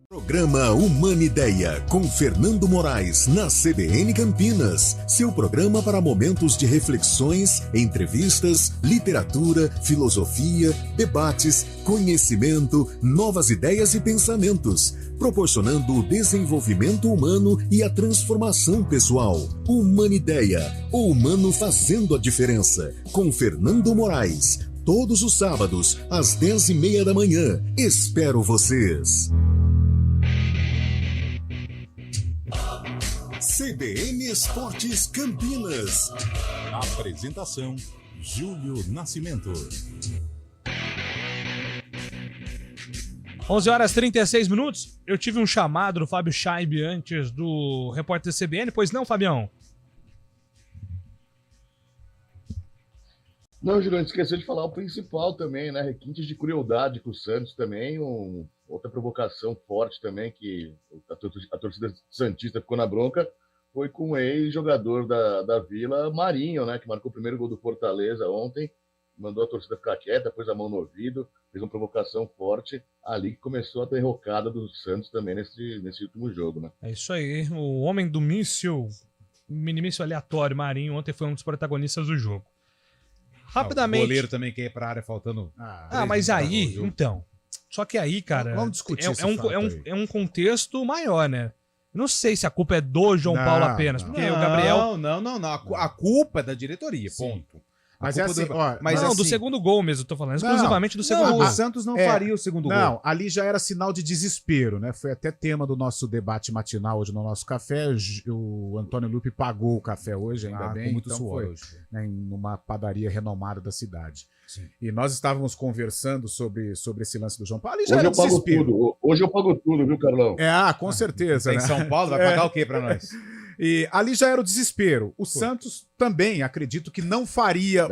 Programa Humanideia, com Fernando Moraes, na CBN Campinas. Seu programa para momentos de reflexões, entrevistas, literatura, filosofia, debates, conhecimento, novas ideias e pensamentos, proporcionando o desenvolvimento humano e a transformação pessoal. Humanideia, o humano fazendo a diferença, com Fernando Moraes. Todos os sábados, às 10h30 da manhã. Espero vocês. CBN Esportes Campinas. Apresentação: Júlio Nascimento. 11h36. Eu tive um chamado do Fábio Scheib antes do repórter CBN, pois não, Fabião? Não, Júlio, a gente esqueceu de falar o principal também, né? Requintes de crueldade com o Santos também, outra provocação forte também, que a torcida santista ficou na bronca, foi com o ex-jogador da Vila, Marinho, né? Que marcou o primeiro gol do Fortaleza ontem, mandou a torcida ficar quieta, pôs a mão no ouvido, fez uma provocação forte, ali que começou a derrocada do Santos também nesse último jogo, né? É isso aí, o homem do mini míssil aleatório, Marinho, ontem foi um dos protagonistas do jogo. Rapidamente. O goleiro também quer ir pra área faltando. Mas aí, então. Só que aí, cara. Vamos discutir é um contexto maior, né? Não sei se a culpa é do João Paulo apenas. Porque o Gabriel. Não. A culpa é da diretoria, ponto. Mas é assim, do segundo gol mesmo, tô falando. Exclusivamente do segundo gol. O Santos não faria o segundo gol. Não, ali já era sinal de desespero, né? Foi até tema do nosso debate matinal hoje no nosso café. O Antônio Lupe pagou o café hoje, ainda bem. Com muito então suor foi, hoje. né, numa padaria renomada da cidade. Sim. E nós estávamos conversando sobre esse lance do João Paulo. Ali já era desespero. Hoje eu pago tudo, viu, Carlão? Com certeza. Em né? São Paulo, vai pagar o quê pra nós? E ali já era o desespero. O Santos também, acredito que não faria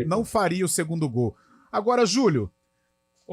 não faria o segundo gol. Agora, Júlio,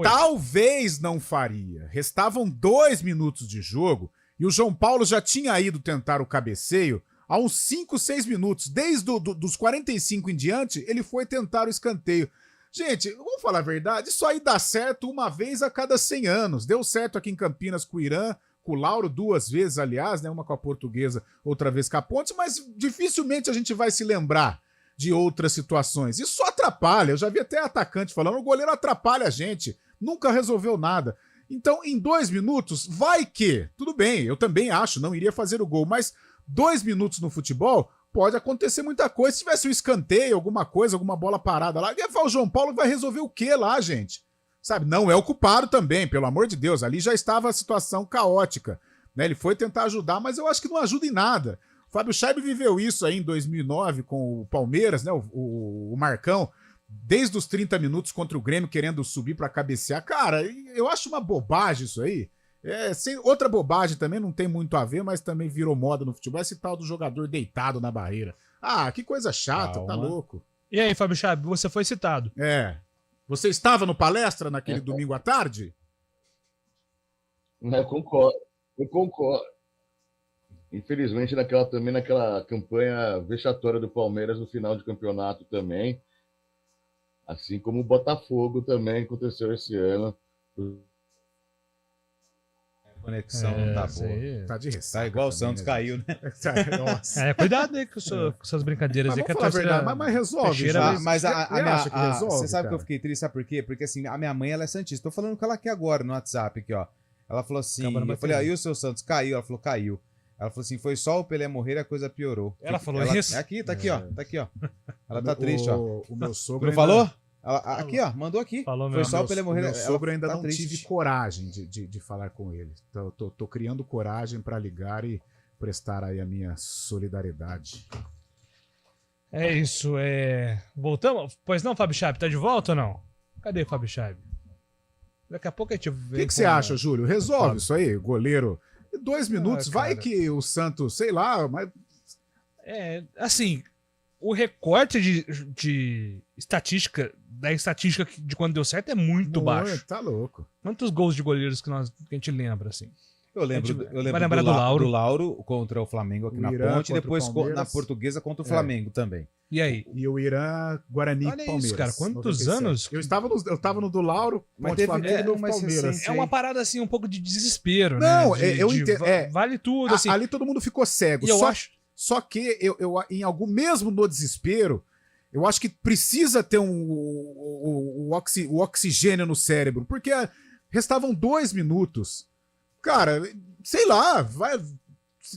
talvez não faria. Restavam 2 minutos de jogo e o João Paulo já tinha ido tentar o cabeceio há uns 5, 6 minutos. Desde dos 45 em diante, ele foi tentar o escanteio. Gente, vamos falar a verdade, isso aí dá certo uma vez a cada 100 anos. Deu certo aqui em Campinas com o Irã, com o Lauro 2 vezes, aliás, né? Uma com a Portuguesa, outra vez com a Ponte, mas dificilmente a gente vai se lembrar de outras situações. Isso só atrapalha. Eu já vi até atacante falando, o goleiro atrapalha a gente. Nunca resolveu nada. Então, em 2 minutos, vai que... Tudo bem, eu também acho, não iria fazer o gol, mas 2 minutos no futebol... Pode acontecer muita coisa. Se tivesse um escanteio, alguma coisa, alguma bola parada lá, o João Paulo vai resolver o quê lá, gente? Sabe, não é o culpado também, pelo amor de Deus. Ali já estava a situação caótica, né? Ele foi tentar ajudar, mas eu acho que não ajuda em nada. O Fábio Scheib viveu isso aí em 2009 com o Palmeiras, né? O Marcão, desde os 30 minutos contra o Grêmio, querendo subir para cabecear. Cara, eu acho uma bobagem isso aí. Outra bobagem também, não tem muito a ver, mas também virou moda no futebol, esse tal do jogador deitado na barreira. Que coisa chata, tá louco. E aí, Fábio Scheib, você foi citado. Você estava no palestra naquele domingo à tarde? Eu concordo. Infelizmente, naquela campanha vexatória do Palmeiras no final de campeonato também, assim como o Botafogo também aconteceu esse ano. Conexão não tá boa. Tá de ressaca. Tá igual o Santos caiu, né? Nossa. Cuidado aí com suas brincadeiras. Mas aí, que falar a verdade, mas resolve. Mas acha que resolve, você sabe cara? que eu fiquei triste, sabe por quê? Porque assim, a minha mãe, ela é santista. Tô falando com ela aqui agora, no WhatsApp, aqui, ó. Ela falou assim, eu falei, e o seu Santos caiu? Ela falou, caiu. Ela falou assim, foi só o Pelé morrer e a coisa piorou. Ela falou isso? Aqui, tá aqui, ó. Tá aqui, ó. Ela tá triste, ó. O meu sogro não falou? Aqui, ó, mandou aqui. Falou, foi só o Pelé morrer. Meu sogro ainda tá não triste. tive coragem de falar com ele. Então, tô criando coragem para ligar e prestar aí a minha solidariedade. É isso, Voltamos? Pois não, Fábio Chape, tá de volta ou não? Cadê Fábio Chape? Daqui a pouco a gente vê. O que você acha, Júlio? Resolve isso aí, goleiro. 2 minutos, vai cara. que o Santos, sei lá, mas... Assim, o recorte de estatística, da estatística de quando deu certo é muito baixo. Tá louco. Quantos gols de goleiros que a gente lembra, assim? Eu lembro vai lembrar do Lauro. Do Lauro contra o Flamengo aqui na Irã Ponte, e depois contra na Portuguesa contra o Flamengo também. E aí? E o Irã, Guarani e Olha Palmeiras. isso, cara, quantos 97. anos? Eu tava no do Lauro, Mas Ponte Flamengo e do mais Palmeiras. recente. É uma parada, assim, um pouco de desespero, Não, né? eu entendo. Vale tudo, assim. Ali todo mundo ficou cego. E eu acho... Só que em algum, mesmo no desespero, eu acho que precisa ter o oxigênio no cérebro, porque restavam 2 minutos. Cara, sei lá,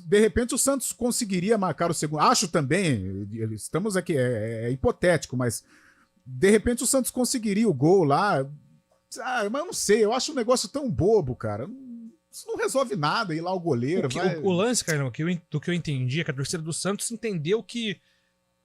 de repente o Santos conseguiria marcar o segundo. Acho também, estamos aqui, é hipotético, mas de repente o Santos conseguiria o gol lá. Mas eu não sei, eu acho um negócio tão bobo, cara. Isso não resolve nada, ir lá o goleiro. O lance, Carlão, do que eu entendi é que a torcida do Santos entendeu que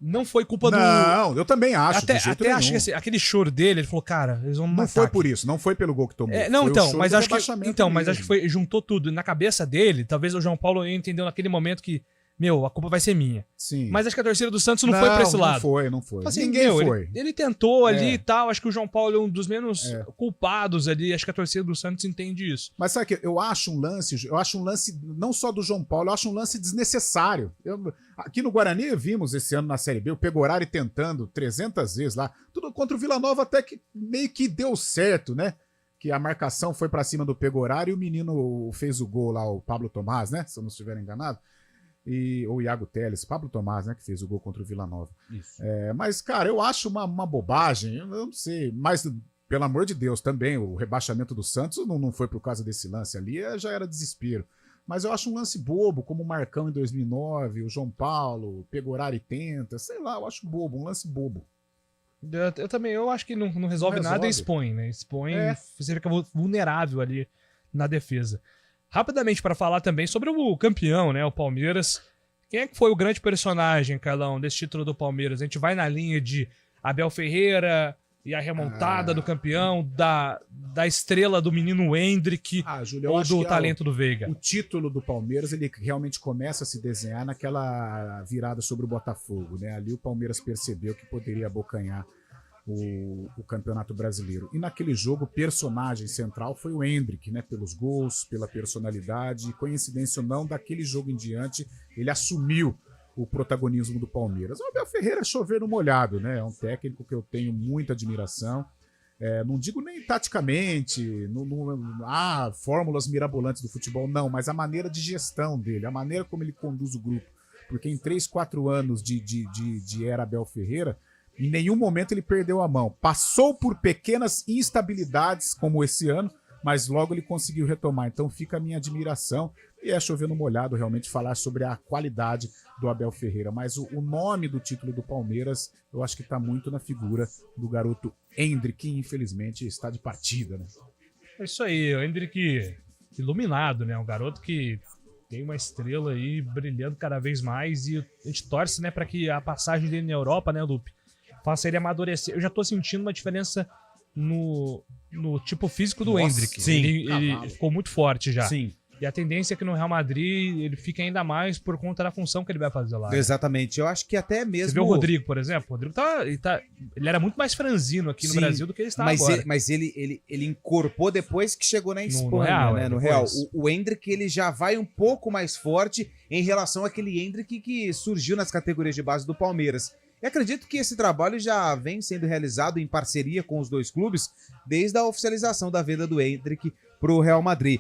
não foi culpa do... Não, eu também acho. Até acho que aquele choro dele, ele falou, cara, eles vão matar. Não foi aqui. por isso, não foi pelo gol que tomou. Não, então, mas acho que foi, juntou tudo. Na cabeça dele, talvez o João Paulo entendeu naquele momento que, a culpa vai ser minha. Sim. Mas acho que a torcida do Santos não foi pra esse lado. Não foi. Assim, Ninguém foi. Ele tentou ali e tal, acho que o João Paulo é um dos menos culpados ali, acho que a torcida do Santos entende isso. Mas sabe que eu acho um lance não só do João Paulo, eu acho um lance desnecessário. Aqui no Guarani vimos esse ano na Série B o Pegorari tentando 300 vezes lá, tudo contra o Vila Nova até que meio que deu certo, né? Que a marcação foi pra cima do Pegorari e o menino fez o gol lá, o Pablo Tomás, né? Se eu não estiver enganado. Ou o Iago Teles, Pablo Tomás, né, que fez o gol contra o Vila Nova. Isso. Mas, cara, eu acho uma bobagem, eu não sei, mas, pelo amor de Deus, também, o rebaixamento do Santos não foi por causa desse lance ali, já era desespero. Mas eu acho um lance bobo, como o Marcão em 2009, o João Paulo, o Pegorari tenta, sei lá, eu acho bobo, um lance bobo. Eu também, eu acho que não resolve nada e expõe, né? Você fica vulnerável ali na defesa. Rapidamente para falar também sobre o campeão, né, o Palmeiras. Quem é que foi o grande personagem, Carlão, desse título do Palmeiras? A gente vai na linha de Abel Ferreira e a remontada do campeão, da estrela do menino Endrick Júlio, ou do talento do Veiga? O título do Palmeiras, ele realmente começa a se desenhar naquela virada sobre o Botafogo, né? Ali o Palmeiras percebeu que poderia abocanhar o Campeonato Brasileiro. E naquele jogo, o personagem central foi o Endrick, né? Pelos gols, pela personalidade. Coincidência ou não, daquele jogo em diante, ele assumiu o protagonismo do Palmeiras. O Abel Ferreira é chover no molhado, né? É um técnico que eu tenho muita admiração. Não digo nem taticamente, fórmulas mirabolantes do futebol, não, mas a maneira de gestão dele, a maneira como ele conduz o grupo. Porque em 3, 4 anos de era Abel Ferreira, em nenhum momento ele perdeu a mão. Passou por pequenas instabilidades, como esse ano, mas logo ele conseguiu retomar. Então fica a minha admiração. E é chover no molhado realmente falar sobre a qualidade do Abel Ferreira. Mas o nome do título do Palmeiras, eu acho que está muito na figura do garoto Endrick, que infelizmente está de partida, né? É isso aí, o Endrick iluminado, né? Um garoto que tem uma estrela aí brilhando cada vez mais. E a gente torce, né, para que a passagem dele na Europa, né, Lupe, faça ele amadurecer. Eu já tô sentindo uma diferença no tipo físico do Endrick. Sim. Ele ficou muito forte já. Sim. E a tendência é que no Real Madrid ele fique ainda mais por conta da função que ele vai fazer lá. Exatamente. Eu acho que até mesmo... Você vê o Rodrigo, por exemplo? O Rodrigo ele era muito mais franzino aqui no Brasil do que ele está agora. Mas ele incorporou depois que chegou na Espanha, no Real, né? No Real. O Endrick, ele já vai um pouco mais forte em relação àquele Endrick que surgiu nas categorias de base do Palmeiras. E acredito que esse trabalho já vem sendo realizado em parceria com os dois clubes desde a oficialização da venda do Endrick para o Real Madrid.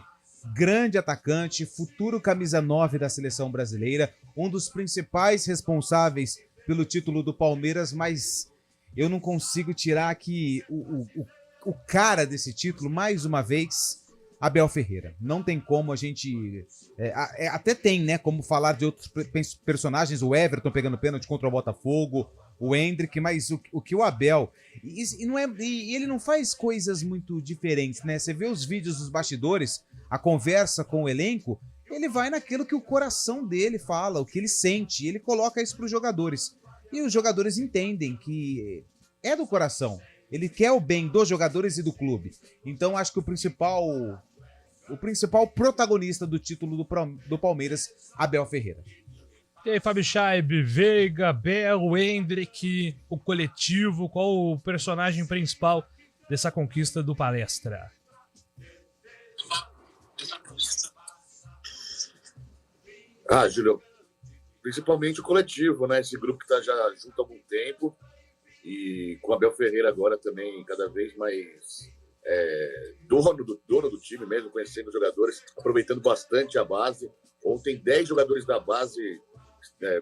Grande atacante, futuro camisa 9 da seleção brasileira, um dos principais responsáveis pelo título do Palmeiras, mas eu não consigo tirar aqui o cara desse título, mais uma vez, Abel Ferreira. Não tem como a gente... até tem, né, como falar de outros personagens, o Everton pegando pênalti contra o Botafogo, o Endrick, mas o que o Abel... E ele não faz coisas muito diferentes, né? Você vê os vídeos dos bastidores, a conversa com o elenco, ele vai naquilo que o coração dele fala, o que ele sente, e ele coloca isso para os jogadores. E os jogadores entendem que é do coração. Ele quer o bem dos jogadores e do clube. Então acho que o principal protagonista do título do Palmeiras, Abel Ferreira. E aí, Fábio Scheib, Veiga, Bel, Hendrick, o coletivo, qual o personagem principal dessa conquista do Palestra? Júlio, principalmente o coletivo, né? Esse grupo que está já junto há algum tempo e com o Abel Ferreira agora também cada vez mais dono do time mesmo, conhecendo os jogadores, aproveitando bastante a base. Ontem 10 jogadores da base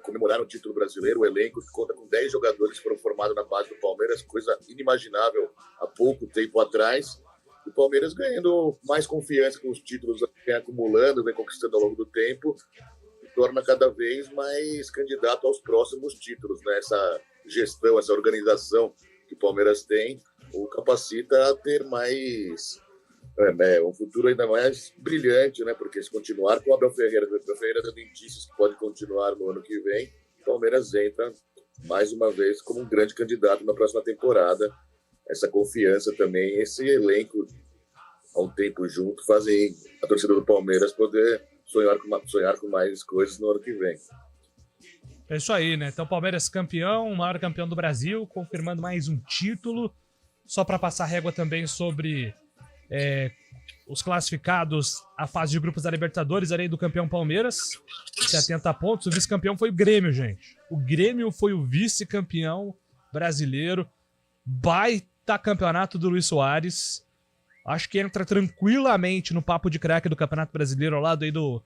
comemoraram o título brasileiro, o elenco que conta com 10 jogadores que foram formados na base do Palmeiras, coisa inimaginável há pouco tempo atrás. O Palmeiras ganhando mais confiança com os títulos que vem acumulando, vem conquistando ao longo do tempo, torna cada vez mais candidato aos próximos títulos, né? Essa gestão, essa organização que o Palmeiras tem, o capacita a ter mais um futuro ainda mais brilhante, né? Porque se continuar com o Abel Ferreira dando indícios que pode continuar no ano que vem, o Palmeiras entra mais uma vez como um grande candidato na próxima temporada. Essa confiança também, esse elenco há um tempo junto, fazem a torcida do Palmeiras poder sonhar com mais coisas no ano que vem. É isso aí, né? Então, Palmeiras campeão, o maior campeão do Brasil, confirmando mais um título. Só para passar régua também sobre os classificados à fase de grupos da Libertadores, além do campeão Palmeiras, 70 pontos. O vice-campeão foi o Grêmio, gente. O Grêmio foi o vice-campeão brasileiro. Baita campeonato do Luis Soares. Acho que entra tranquilamente no papo de craque do Campeonato Brasileiro, ao lado aí do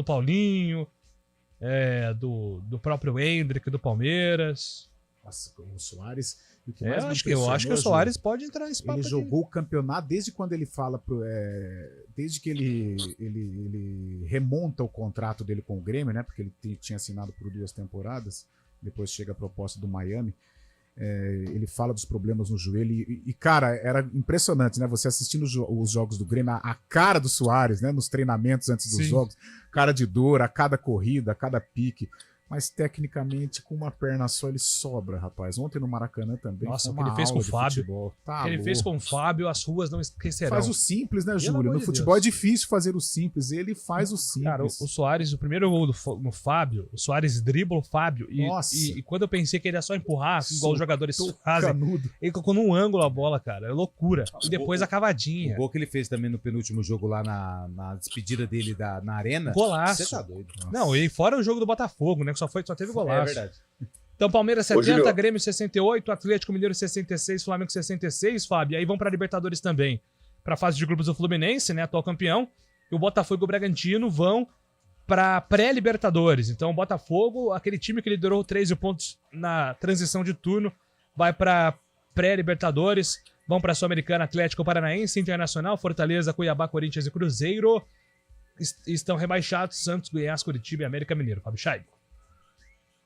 Paulinho, do próprio Hendrick, do Palmeiras. Nossa, o Soares... Eu acho que o Soares pode entrar nesse papo. Ele jogou o campeonato desde quando ele fala desde que ele remonta o contrato dele com o Grêmio, né? Porque ele tinha assinado por 2 temporadas, depois chega a proposta do Miami. Ele fala dos problemas no joelho e, cara, era impressionante, né? Você assistindo os jogos do Grêmio, a cara do Soares, né? Nos treinamentos antes dos jogos, cara de dor, a cada corrida, a cada pique. Mas tecnicamente, com uma perna só, ele sobra, rapaz. Ontem no Maracanã também. Nossa, o que ele fez com o Fábio. O que ele fez com o Fábio, as ruas não esquecerão. Faz o simples, né, Júlio? No futebol é difícil fazer o simples. Ele faz o simples. Cara, o Soares, o primeiro gol no Fábio, o Soares dribla o Fábio. E quando eu pensei que ele ia só empurrar, igual os jogadores fazem, ele colocou num ângulo a bola, cara. É loucura. E depois a cavadinha. O gol que ele fez também no penúltimo jogo lá na despedida dele na Arena. Golaço. Você tá doido. Nossa. Não, e fora o jogo do Botafogo, né? Só teve golaço. É verdade. Então, Palmeiras 70, Grêmio 68, Atlético Mineiro 66, Flamengo 66, Fábio. E aí vão para Libertadores também. Para a fase de grupos do Fluminense, né? Atual campeão. E o Botafogo e o Bragantino vão para pré-Libertadores. Então, o Botafogo, aquele time que liderou 13 pontos na transição de turno, vai para pré-Libertadores. Vão para a Sul-Americana, Atlético Paranaense, Internacional, Fortaleza, Cuiabá, Corinthians e Cruzeiro. Estão rebaixados Santos, Goiás, Curitiba e América Mineiro. Fábio Scheib.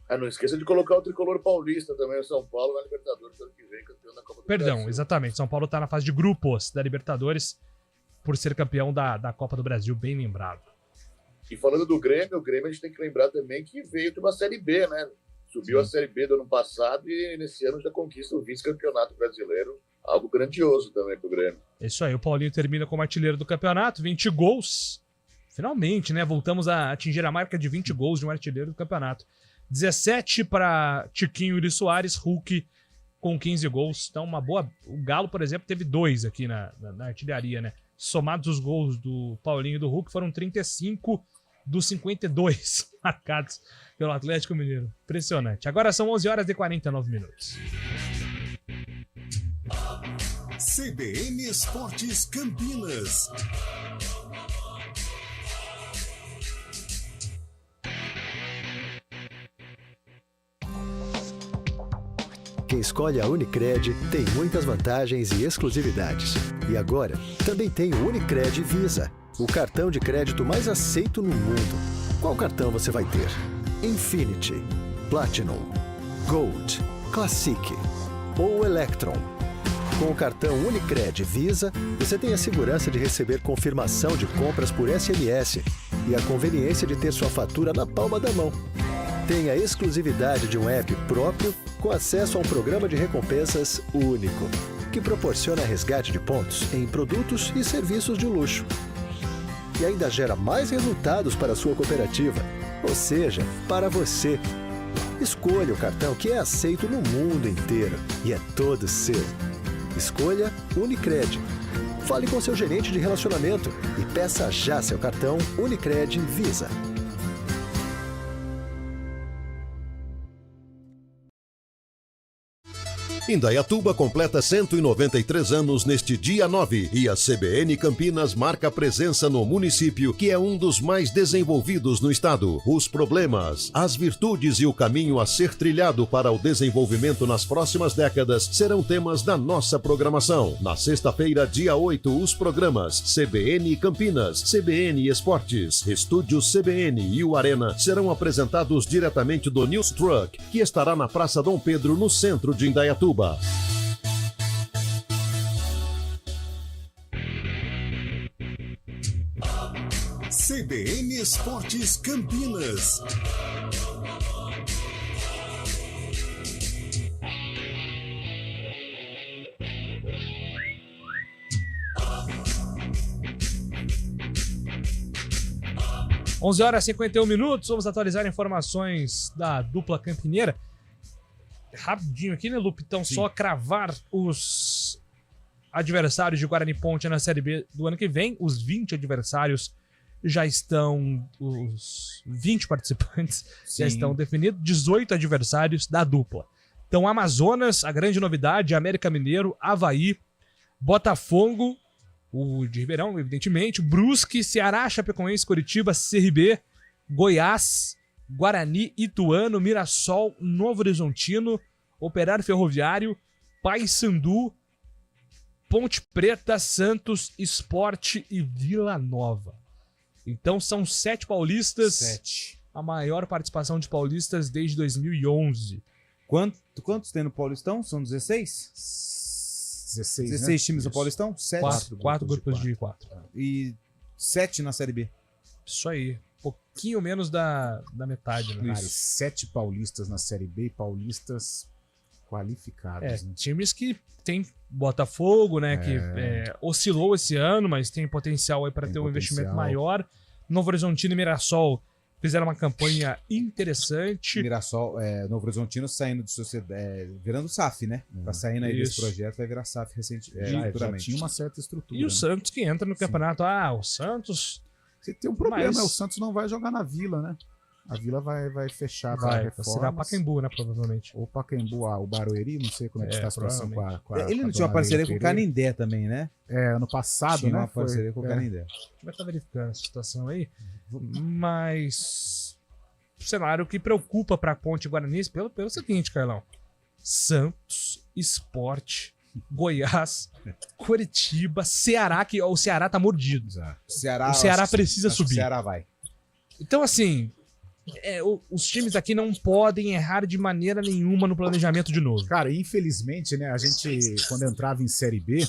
Não esqueça de colocar o tricolor paulista também, o São Paulo, na Libertadores, ano que vem, campeão da Copa do Brasil. Exatamente. São Paulo está na fase de grupos da Libertadores por ser campeão da Copa do Brasil, bem lembrado. E falando do Grêmio, a gente tem que lembrar também que veio de uma Série B, né? Subiu a Série B do ano passado e nesse ano já conquista o vice-campeonato brasileiro. Algo grandioso também pro Grêmio. É isso aí, o Paulinho termina como artilheiro do campeonato, 20 gols. Finalmente, né? Voltamos a atingir a marca de 20 gols de um artilheiro do campeonato. 17 para Tiquinho e Luis Soares, Hulk com 15 gols. Então, uma boa. O Galo, por exemplo, teve 2 aqui na artilharia, né? Somados os gols do Paulinho e do Hulk, foram 35 dos 52 marcados pelo Atlético Mineiro. Impressionante. Agora são 11h49. CBN Esportes Campinas. Quem escolhe a Unicred tem muitas vantagens e exclusividades. E agora, também tem o Unicred Visa, o cartão de crédito mais aceito no mundo. Qual cartão você vai ter? Infinity, Platinum, Gold, Classic ou Electron? Com o cartão Unicred Visa, você tem a segurança de receber confirmação de compras por SMS, e a conveniência de ter sua fatura na palma da mão. Tem a exclusividade de um app próprio com acesso a um programa de recompensas único, que proporciona resgate de pontos em produtos e serviços de luxo. E ainda gera mais resultados para a sua cooperativa, ou seja, para você. Escolha o cartão que é aceito no mundo inteiro e é todo seu. Escolha Unicred. Fale com seu gerente de relacionamento e peça já seu cartão Unicred Visa. Indaiatuba completa 193 anos neste dia 9 e a CBN Campinas marca presença no município, que é um dos mais desenvolvidos no estado. Os problemas, as virtudes e o caminho a ser trilhado para o desenvolvimento nas próximas décadas serão temas da nossa programação. Na sexta-feira, dia 8, os programas CBN Campinas, CBN Esportes, Estúdios CBN e o Arena serão apresentados diretamente do News Truck, que estará na Praça Dom Pedro, no centro de Indaiatuba. CBN Esportes Campinas. Onze horas e 51 minutos, vamos atualizar informações da dupla campineira. Rapidinho aqui, né, Lupitão? Só cravar os adversários de Guarani Ponte na Série B do ano que vem. Os 20 adversários já estão... Os 20 participantes já estão definidos. 18 adversários da dupla. Então, Amazonas, a grande novidade, América Mineiro, Avaí, Botafogo, o de Ribeirão, evidentemente, Brusque, Ceará, Chapecoense, Curitiba, CRB, Goiás, Guarani, Ituano, Mirassol, Novo Horizontino, Operário Ferroviário, Paysandu, Ponte Preta, Santos, Sport e Vila Nova. Então são 7 paulistas. 7. A maior participação de paulistas desde 2011. Quantos tem no Paulistão? São 16? 16 times no Paulistão? 7? 4 grupos de 4. E 7 na Série B. Isso aí. Pouquinho menos da metade, né? Cara, 7 paulistas na Série B e paulistas qualificados. Né? Times que tem Botafogo, né? Que oscilou esse ano, mas tem potencial aí para ter um investimento maior. Novo Horizontino e Mirassol fizeram uma campanha interessante. Mirassol, Novo Horizontino saindo de sociedade, virando SAF, né? Tá saindo aí desse projeto, vai virar SAF recentemente. Já tinha uma certa estrutura. E o Santos que entra no campeonato. O Santos... Você tem um problema, o Santos não vai jogar na Vila, né? A Vila vai fechar para reformas. Será Pacaembu, né, provavelmente. Ou Pacaembu, o Barueri, não sei como é que está a situação com a Ele não tinha uma parceria com o Canindé também, né? Ano passado, tinha né? Uma parceria com o Canindé. A gente vai estar verificando essa situação aí, mas o cenário que preocupa para a Ponte Guarani pelo seguinte, Carlão. Santos, Sport, Goiás, Curitiba, Ceará, que o Ceará tá mordido. O Ceará precisa subir. O Ceará vai. Então, assim, os times aqui não podem errar de maneira nenhuma no planejamento de novo. Cara, infelizmente, né, a gente, quando entrava em Série B,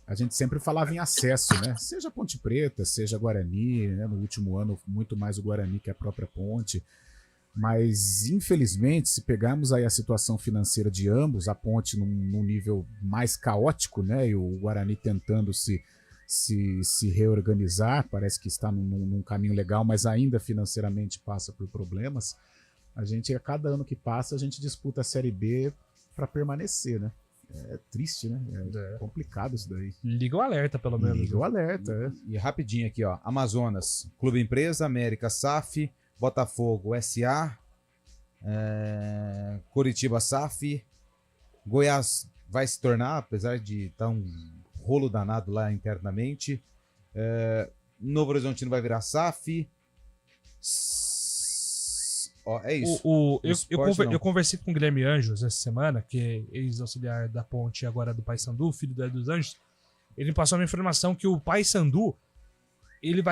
a gente sempre falava em acesso, né? Seja Ponte Preta, seja Guarani, né? No último ano, muito mais o Guarani que a própria Ponte. Mas, infelizmente, se pegarmos aí a situação financeira de ambos, a Ponte num nível mais caótico, né? E o Guarani tentando se reorganizar, parece que está num caminho legal, mas ainda financeiramente passa por problemas. A gente, a cada ano que passa, a gente disputa a Série B para permanecer, né? É triste, né? É complicado isso daí. Liga o alerta, pelo menos. Liga o alerta, E rapidinho aqui, ó. Amazonas, Clube Empresa, América, SAF, Botafogo, SA, Curitiba, SAF, Goiás vai se tornar, apesar de estar um rolo danado lá internamente, Novo Horizontino vai virar SAF. É isso. Eu conversei com o Guilherme Anjos essa semana, que é ex-auxiliar da Ponte e agora do Paysandu, filho do Ed dos Anjos. Ele passou uma informação que o Paysandu ele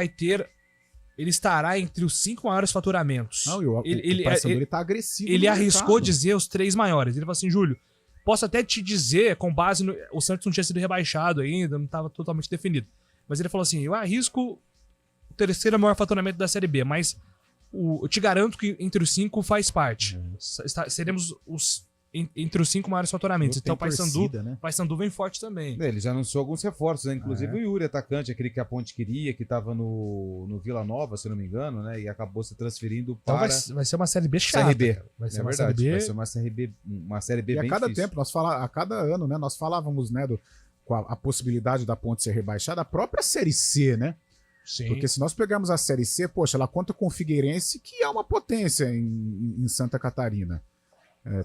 estará entre os 5 maiores faturamentos. Não, o Paysandu ele tá agressivo. Ele arriscou dizer os 3 maiores. Ele falou assim, Júlio, posso até te dizer, com base no... O Santos não tinha sido rebaixado ainda, não estava totalmente definido. Mas ele falou assim, eu arrisco o terceiro maior faturamento da Série B, mas eu te garanto que entre os 5 faz parte. Seremos entre os 5 maiores faturamentos. Então o Paysandu vem forte também. Ele já anunciou alguns reforços, né? Inclusive o Yuri, atacante, aquele que a Ponte queria, que estava no Vila Nova, se não me engano, né? E acabou se transferindo para... Então vai ser uma Série B chata. Série B. Vai ser É uma verdade, Série B... vai ser uma Série B E bem a cada difícil. tempo, a cada ano, né? Nós falávamos, né, com a possibilidade da Ponte ser rebaixada, a própria Série C, né? Sim. Porque se nós pegarmos a Série C, poxa, ela conta com o Figueirense, que é uma potência em Santa Catarina.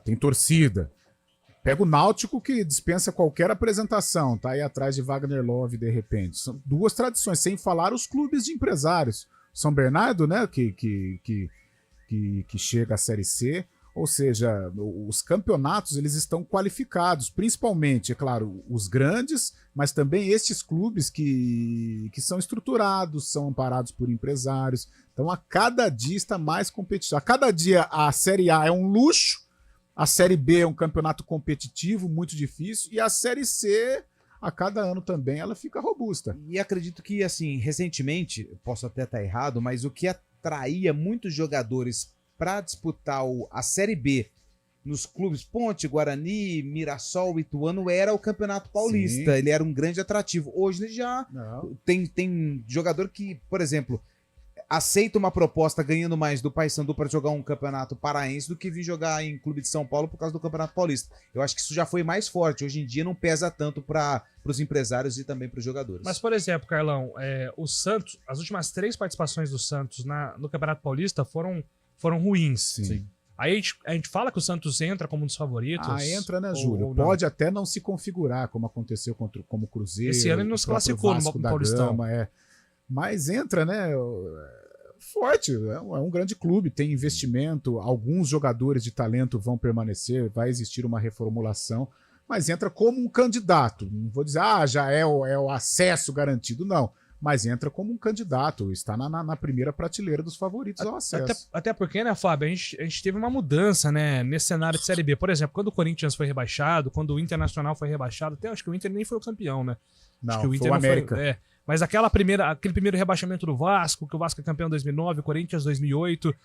Tem torcida. Pega o Náutico, que dispensa qualquer apresentação, tá aí atrás de Wagner Love, de repente. São 2 tradições, sem falar os clubes de empresários. São Bernardo, né, que chega à Série C, ou seja, os campeonatos eles estão qualificados, principalmente, é claro, os grandes, mas também estes clubes que são estruturados, são amparados por empresários. Então, a cada dia está mais competitivo. A cada dia a Série A é um luxo, a Série B é um campeonato competitivo, muito difícil, e a Série C, a cada ano também, ela fica robusta. E acredito que, assim, recentemente, posso até estar errado, mas o que atraía muitos jogadores para disputar a Série B nos clubes Ponte, Guarani, Mirassol, Ituano era o Campeonato Paulista. Sim. Ele era um grande atrativo. Hoje já tem jogador que, por exemplo, aceita uma proposta ganhando mais do Paysandu para jogar um campeonato paraense do que vir jogar em clube de São Paulo por causa do Campeonato Paulista. Eu acho que isso já foi mais forte. Hoje em dia não pesa tanto para os empresários e também para os jogadores. Mas, por exemplo, Carlão, o Santos, as últimas 3 participações do Santos no Campeonato Paulista foram ruins. Sim. Aí a gente fala que o Santos entra como um dos favoritos. Entra, né, Júlio? Pode até não se configurar, como aconteceu como o Cruzeiro. Esse ano ele não se classificou no Paulistão. Mas entra, né? Forte, é um grande clube, tem investimento, alguns jogadores de talento vão permanecer, vai existir uma reformulação, mas entra como um candidato. Não vou dizer, já é o acesso garantido, não. Mas entra como um candidato, está na primeira prateleira dos favoritos ao acesso. Até porque, né, Fábio, a gente teve uma mudança, né, nesse cenário de Série B. Por exemplo, quando o Corinthians foi rebaixado, quando o Internacional foi rebaixado, até acho que o Inter nem foi o campeão, né? Não, acho que o Inter foi o América. Mas aquele primeiro rebaixamento do Vasco, que o Vasco é campeão em 2009, o Corinthians 2008,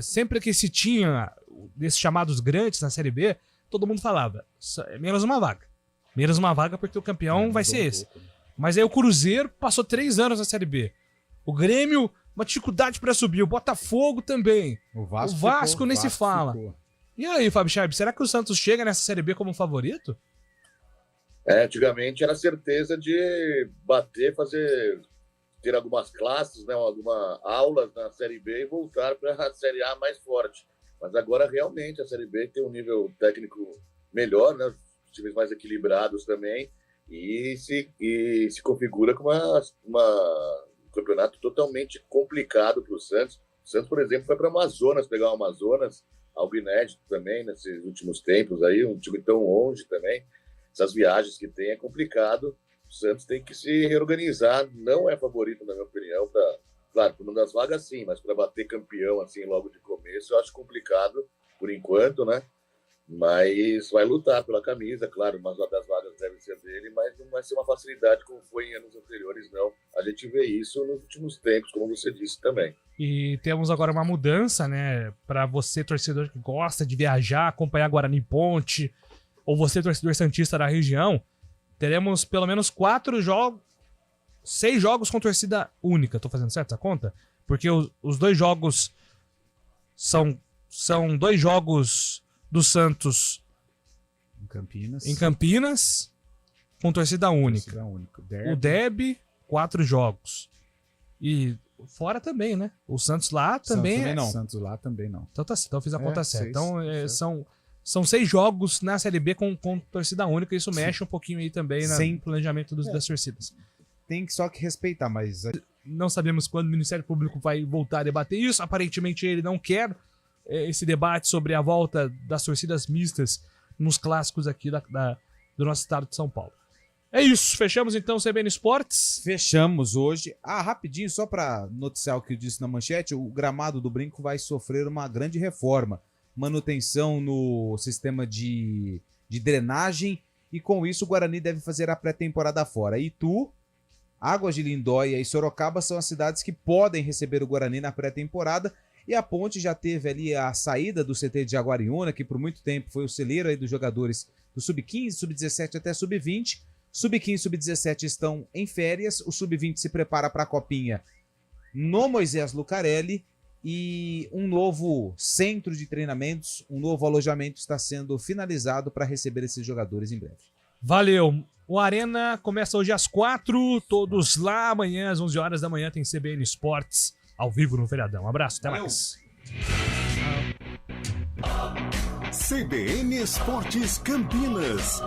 sempre que se tinha desses chamados grandes na Série B, todo mundo falava, menos uma vaga. Menos uma vaga porque o campeão vai ser esse. Mas aí o Cruzeiro passou 3 anos na Série B. O Grêmio, uma dificuldade para subir. O Botafogo também. O Vasco nem se fala. E aí, Fábio Charb, será que o Santos chega nessa Série B como favorito? Antigamente era certeza de bater, ter algumas classes, né, algumas aulas na Série B e voltar para a Série A mais forte. Mas agora realmente a Série B tem um nível técnico melhor, né, os times mais equilibrados também, e se configura como um campeonato totalmente complicado para o Santos. O Santos, por exemplo, foi para o Amazonas, pegar o Amazonas, algo inédito também nesses últimos tempos, aí, um time tão longe também. Essas viagens que tem é complicado. O Santos tem que se reorganizar. Não é favorito, na minha opinião, claro, por uma das vagas sim, mas para bater campeão assim logo de começo, eu acho complicado por enquanto, né? Mas vai lutar pela camisa, claro, uma das vagas deve ser dele, mas não vai ser uma facilidade como foi em anos anteriores, não. A gente vê isso nos últimos tempos, como você disse também. E temos agora uma mudança, né? Para você, torcedor que gosta de viajar, acompanhar Guarani Ponte, ou você, torcedor santista da região, teremos pelo menos 6 jogos com torcida única. Tô fazendo certo essa conta? Porque os 2 jogos são 2 jogos do Santos em Campinas com torcida única. O Derby, 4 jogos. E fora também, né? O Santos lá também não. Santos lá também não. Então tá, então eu fiz a conta certa. Então são 6 jogos na Série B com torcida única. Isso mexe um pouquinho aí também no planejamento das torcidas. Tem só que respeitar, mas... Não sabemos quando o Ministério Público vai voltar a debater isso. Aparentemente ele não quer esse debate sobre a volta das torcidas mistas nos clássicos aqui do nosso estado de São Paulo. É isso, fechamos então o CBN Esportes? Fechamos hoje. Rapidinho, só para noticiar o que eu disse na manchete, o gramado do Brinco vai sofrer uma grande reforma. Manutenção no sistema de drenagem, e com isso o Guarani deve fazer a pré-temporada fora. Itu, Águas de Lindóia e Sorocaba são as cidades que podem receber o Guarani na pré-temporada. E a Ponte já teve ali a saída do CT de Jaguariúna, que por muito tempo foi o celeiro aí dos jogadores do Sub-15, Sub-17 até Sub-20. Sub-15 e Sub-17 estão em férias, o Sub-20 se prepara para a Copinha no Moisés Lucarelli e um novo centro de treinamentos, um novo alojamento está sendo finalizado para receber esses jogadores em breve. Valeu! O Arena começa hoje às 4, todos lá. Amanhã às 11 horas da manhã tem CBN Esportes ao vivo no Feriadão. Um abraço, até mais. CBN Esportes Campinas.